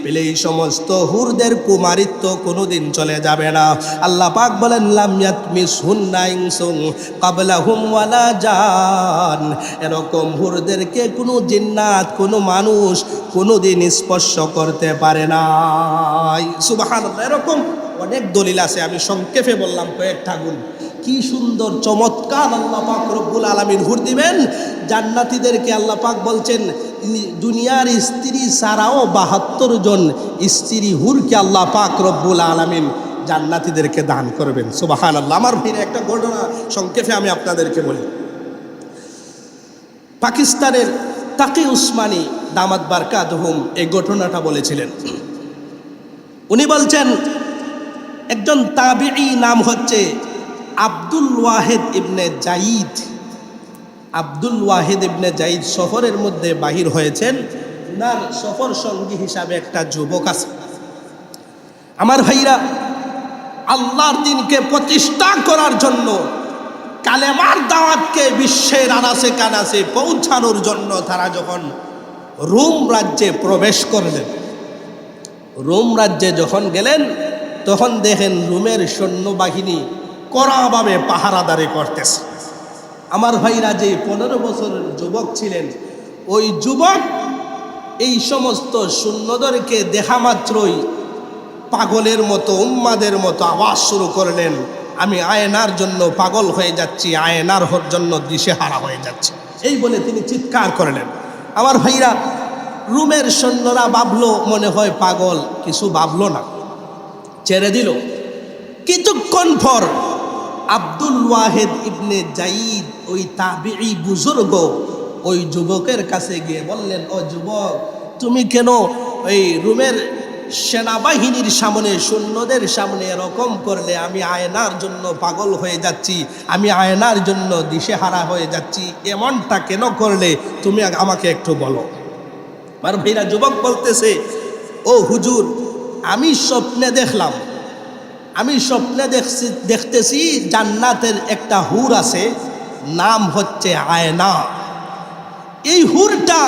বলে এই সমস্ত হুরদের কুমারিত্ব কোনোদিন চলে যাবে না। আল্লাহ পাক বলেন লাম ইয়াতমিসহুন্না ইনসুন ক্বাবলাহুম ওয়ালা জান, এরকম হুরদেরকে কোনো জিন্নাত কোনো মানুষ কোনোদিন স্পর্শ করতে পারে না। সুবহানাল্লাহ, এরকম অনেক দলিল আছে, আমি সংক্ষেপে বললাম কয়েকটা গুণ। কি সুন্দর চমৎকার আল্লাহ পাক রব্বুল আলামিন হুর দিবেন জান্নাতীদেরকে। আল্লাহ পাক বলছেন দুনিয়ার স্ত্রী ছাড়াও ৭২ জন স্ত্রী হুরকে আল্লাহ পাক রব্বুল আলামিন জান্নাতীদেরকে দান করবেন। সুবহানাল্লাহ। আমার ফিরে একটা ঘটনা সংক্ষেপে আমি আপনাদেরকে বলি। পাকিস্তানের তাকি উসমানী দামাত বারকাতুহুম এই ঘটনাটা বলেছিলেন। উনি বলছেন একজন তাবিঈ, নাম হচ্ছে আব্দুল ওয়াহিদ ইবনে জাইদ। আব্দুল ওয়াহিদ ইবনে জাইদ শহরের মধ্যে বাহির হয়েছেন। উনার সফর সঙ্গী হিসাবে একটা যুবক আছে। আমার ভাইরা, আল্লাহর দ্বীনকে প্রতিষ্ঠা করার জন্য, কালেমার দাওয়াতকে বিশ্বের আনাচে কানাচে পৌঁছানোর জন্য তারা যখন রোম রাজ্যে প্রবেশ করলেন, রোম রাজ্যে যখন গেলেন তখন দেখেন রোমের সৈন্যবাহিনী কড়াভাবে পাহারাদারি করতেছে। আমার ভাইরা, যে 15 বছরের যুবক ছিলেন, ওই যুবক এই সমস্ত সৈন্যদেরকে দেখা মাত্রই পাগলের মতো উম্মাদের মতো আওয়াজ শুরু করলেন, আমি আয়নার জন্য পাগল হয়ে যাচ্ছি, আয়নার জন্য দিশেহারা হয়ে যাচ্ছে, এই বলে তিনি চিৎকার করলেন। আমার ভাইরা, রোমের সৈন্যরা ভাবলো মনে হয় পাগল, কিছু ভাবলো না, ছেড়ে দিল। কিছুক্ষণ পর আব্দুল ওয়াহিদ ইবনে জাইদ, ওই তাবিঈ বুজুর্গ, ওই যুবকের কাছে গিয়ে বললেন, ও যুবক, তুমি কেন ওই রোমের সেনাবাহিনীর সামনে, সৈন্যদের সামনে এরকম করলে? আমি আয়নার জন্য পাগল হয়ে যাচ্ছি, আমি আয়নার জন্য দিশেহারা হয়ে যাচ্ছি, এমনটা কেন করলে তুমি আমাকে একটু বলো। আর ভাইরা, যুবক বলতেছে, ও হুজুর, আমি স্বপ্নে দেখলাম, আমি স্বপ্নে দেখতেছি জান্নাতের একটা হুর আছে, নাম হচ্ছে আয়না। এই হুরটা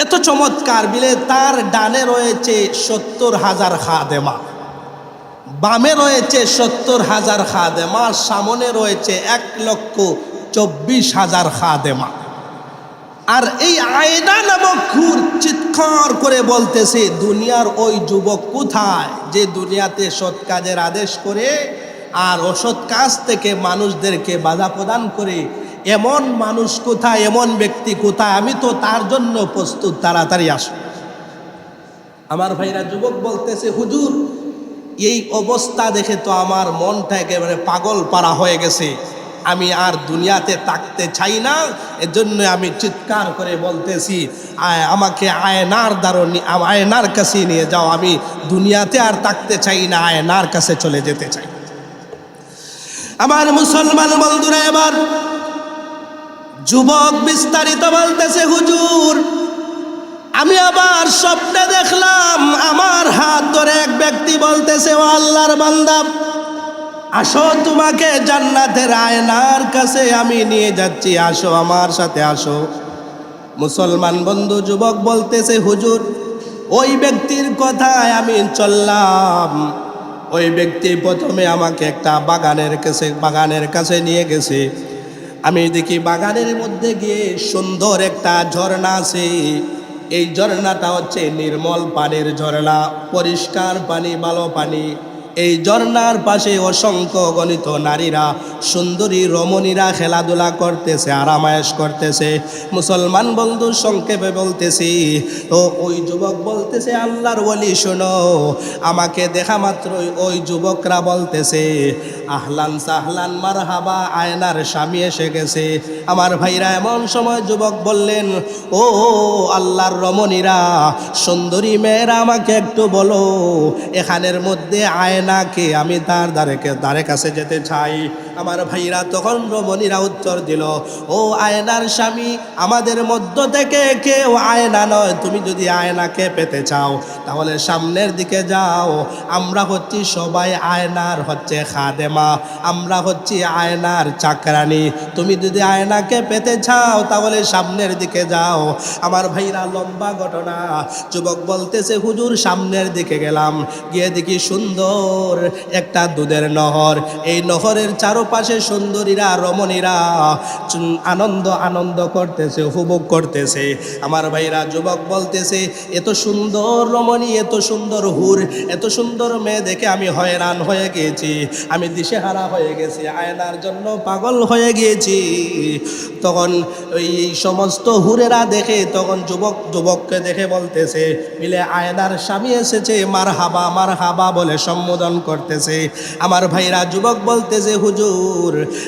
এত চমৎকার, বিলে তার ডানে রয়েছে ৭০,০০০ খাদেমা, বামে রয়েছে ৭০,০০০ খাদেমা, সামনে রয়েছে ১,২৪,০০০ খাদেমা। আর এই আয়না নামক হুর চিৎকার করে বলতেছে, দুনিয়ার ওই যুবক কোথায় যে দুনিয়াতে সৎ কাজের আদেশ করে আর অসৎ কাজ থেকে মানুষদেরকে বাধা প্রদান করে? এমন মানুষ কোথায়, এমন ব্যক্তি কোথায়? আমি তো তার জন্য প্রস্তুত, তাড়াতাড়ি আসো। আমার ভাইরা, যুবক বলতেছে, হুজুর, এই অবস্থা দেখে তো আমার মনটা একেবারে পাগল পারা হয়ে গেছে, আমি আর দুনিয়াতে থাকতে চাই না, এজন্য আমি চিৎকার করে বলতেছি, আমাকে আয়নার কাছে নিয়ে যাও, আমি দুনিয়াতে আর থাকতে চাই না, আয়নার কাছে চলে যেতে চাই। আমার মুসলমান বন্ধুরা, এবার যুবক বিস্তারিত বলতেছে, হুজুর আমি আবার স্বপ্নে দেখলাম আমার হাত ধরে এক ব্যক্তি বলতেছে, ও আল্লাহর বান্দা, আসো তোমাকে জান্নাতের আয়নার কাছে আমি নিয়ে যাচ্ছি, আসো আমার সাথে আসো। মুসলমান বন্ধু, যুবক বলতেছে, হুজুর ওই ব্যক্তির কথায় আমি চললাম। ওই ব্যক্তি প্রথমে আমাকে একটা বাগানের কাছে নিয়ে গেছে। আমি দেখি বাগানের মধ্যে গিয়ে সুন্দর একটা ঝর্ণা আছে। এই ঝর্ণাটা হচ্ছে নির্মল পানির ঝর্ণা, পরিষ্কার পানি, ভালো পানি। এই ঝর্ণার পাশে অসংখ্য গণিত নারীরা, সুন্দরী রমণীরা খেলাধুলা করতেছে, আরামায়েশ করতেছে। মুসলমান বন্ধু, সংক্ষেপে বলতেছি, তো ওই যুবক বলতেছে, আল্লাহর ওলি শোনো, আমাকে দেখা মাত্রই ওই যুবকরা বলতেছে, আহলান সাহলান মারহাবা, আয়নার স্বামী এসে গেছে। আমার ভাইরা, এমন সময় যুবক বললেন, ও আল্লাহর রমণীরা, সুন্দরী মেয়েরা, আমাকে একটু বলো এখানের মধ্যে আয়নাকে, আমি তার ধারে কাছে যেতে চাই। আমার ভাইরা তখন রমণীরা উত্তর দিল, ও আয়নার স্বামী, আমাদের মধ্য থেকে কেউ আয়না নয়, তুমি যদি আয়নাকে পেতে চাও তাহলে সামনের দিকে যাও। আমরা হচ্ছি সবাই আয়নার খাদেমা, আমরা হচ্ছি আয়নার চাকরানি। তুমি যদি আয়নাকে পেতে চাও তাহলে সামনের দিকে যাও। আমার ভাইরা, লম্বা ঘটনা। যুবক বলতেছে, হুজুর সামনের দিকে গেলাম, গিয়ে দেখি সুন্দর একটা দুধের নহর। এই নহরের চারপাশে সুন্দরীরা, রমণীরা আনন্দ করতেছে, উপভোগ করতেছে। আমার ভাইরা, যুবক বলতেছে, এত সুন্দর রমণী, এত সুন্দর হুর, এত সুন্দর মেয়ে দেখে আমি হয়রান হয়ে গিয়েছি, আমি দিশেহারা হয়ে গেছি, আয়নার জন্য পাগল হয়ে গিয়েছি। তখন ওই সমস্ত হুরেরা দেখে, তখন যুবককে দেখে বলতেছে, মিলে আয়নার স্বামী এসেছে, মার হাবা বলে সম্বোধন করতেছে। আমার ভাইরা, যুবক বলতেছে, হুজুর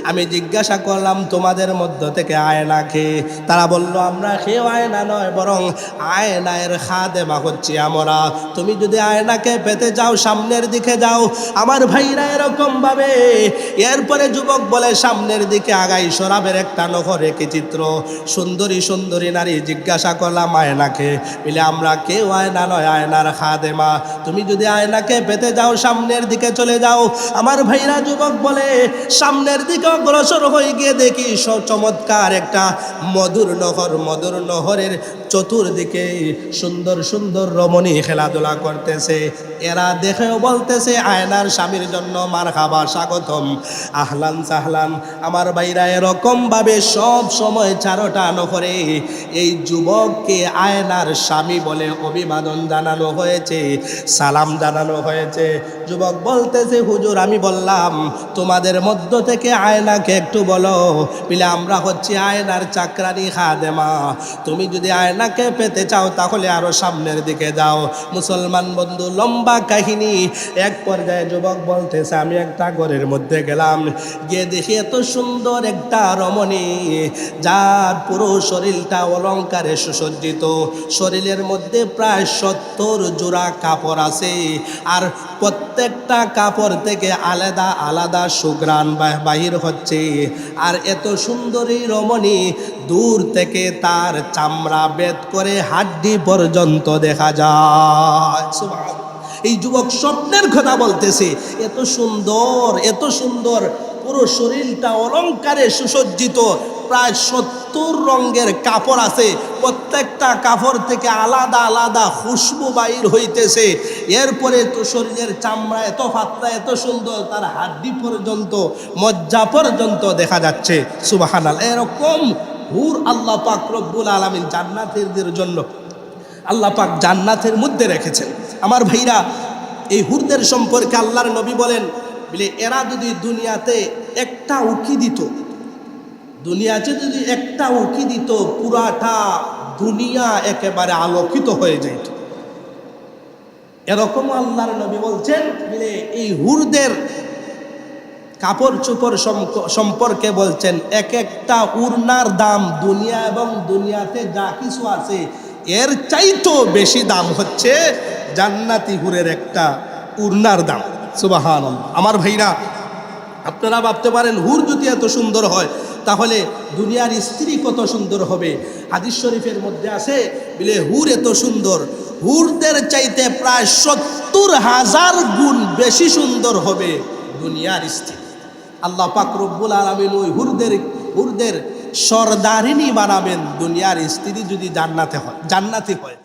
আমি জিজ্ঞাসা করলাম তোমাদের মধ্য থেকে আয়না কে? তারা বলল, আমরা কেউ আয়না নয়, বরং আয়নার খাদেমা হচ্ছি আমরা। তুমি যদি আয়নাকে পেতে যাও সামনের দিকে যাও। আমার ভাইরা, এরকম ভাবে এরপরে যুবক বলে, সামনের দিকে আগাই, শরাবের একটা নহরে কি চিত্র, সুন্দরী নারী। জিজ্ঞাসা করলাম আয়নাকে, বলে আমরা কেউ আয়না নয়, আয়নার খাদেমা। তুমি যদি আয়নাকে পেতে যাও সামনের দিকে চলে যাও। আমার ভাইরা, যুবক বলে, সামনের দিকে অগ্রসর হয়ে গিয়ে দেখি চমৎকার একটা মধুর নহরের চতুর্দিকে সুন্দর রমণী খেলাধুলা করতেছে। এরা দেখেও বলতেছে, আয়নার স্বামীর জন্য মারহাবা, স্বাগতম, আহলান সাহলান। আমার ভাইরা, এরকম ভাবে সব সময় চারোটা নহরে এই যুবককে আয়নার স্বামী বলে অভিবাদন জানানো হয়েছে, সালাম জানানো হয়েছে। যুবক বলতেছে, হুজুর আমি বললাম তোমাদের মধ্য থেকে আয়নাকে একটু বলো, বলে আমরা হচ্ছি আয়নার চাকরানি, খাদেমা। তুমি যদি আয়নাকে পেতে চাও তাহলে আরো সামনের দিকে যাও। মুসলমান বন্ধু, লম্বা কাহিনী। এক পর্যায়ে যুবক বলতেছে, আমি একটা ঘরের মধ্যে গেলাম, গিয়ে দেখি এত সুন্দর একটা রমণী, যার পুরো শরীরটা অলংকারে সুসজ্জিত। শরীরের মধ্যে প্রায় 70 জোড়া কাপড় আছে, আর প্রত্যেকটা কাপড় থেকে আলাদা আলাদা সুঘ্রাণ বাহির হচ্ছে। আর এত সুন্দরী রমণী, দূর থেকে তার চামড়া বেদ করে হাড্ডি পর্যন্ত দেখা যায়। এই যুবক স্বপ্নের কথা বলতেছে, এত সুন্দর, পুরো শরীরটা অলংকারে সুসজ্জিত, প্রায় 70 রঙের কাপড় আছে, প্রত্যেকটা কাপড় থেকে আলাদা আলাদা খুশবু বাইর হইতেছে। এরপরে তো শরীরের চামড়া এত পাতলা, এত সুন্দর, তার হাড্ডি পর্যন্ত, মজ্জা পর্যন্ত দেখা যাচ্ছে। সুবহানাল্লাহ। এরকম হুর আল্লাহ পাক রব্বুল আলামিন জান্নাতীদের জন্য আল্লাহ পাক জান্নাতের মধ্যে রেখেছেন। আমার ভাইরা, এই হুরদের সম্পর্কে আল্লাহর নবী বলেন, বলে এরা যদি দুনিয়াতে একটা উকি দিত, পুরাটা দুনিয়া একেবারে আলোকিত হয়ে যেত। এরকম আল্লাহর নবী বলছেন, বলে এই হুরদের কাপড় চোপড় সম্পর্কে বলছেন, এক একটা উড়নার দাম দুনিয়া এবং দুনিয়াতে যা কিছু আছে এর চাইতেও বেশি দাম হচ্ছে জান্নাতি হুরের একটা উড়নার দাম। সুবহানাল্লাহ। আমার ভাইরা, আপনারা ভাবতে পারেন হুর যদি এত সুন্দর হয় তাহলে দুনিয়ার স্ত্রী কত সুন্দর হবে। হাদিস শরীফের মধ্যে আছে বলে হুর এত সুন্দর, হুরদের চাইতে প্রায় ৭০,০০০ গুণ বেশি সুন্দর হবে দুনিয়ার স্ত্রী। আল্লাহ পাক রব্বুল আলামিন ওই হুরদের সরদারিনী বানাবেন দুনিয়ার স্ত্রী যদি জান্নাতি হয়।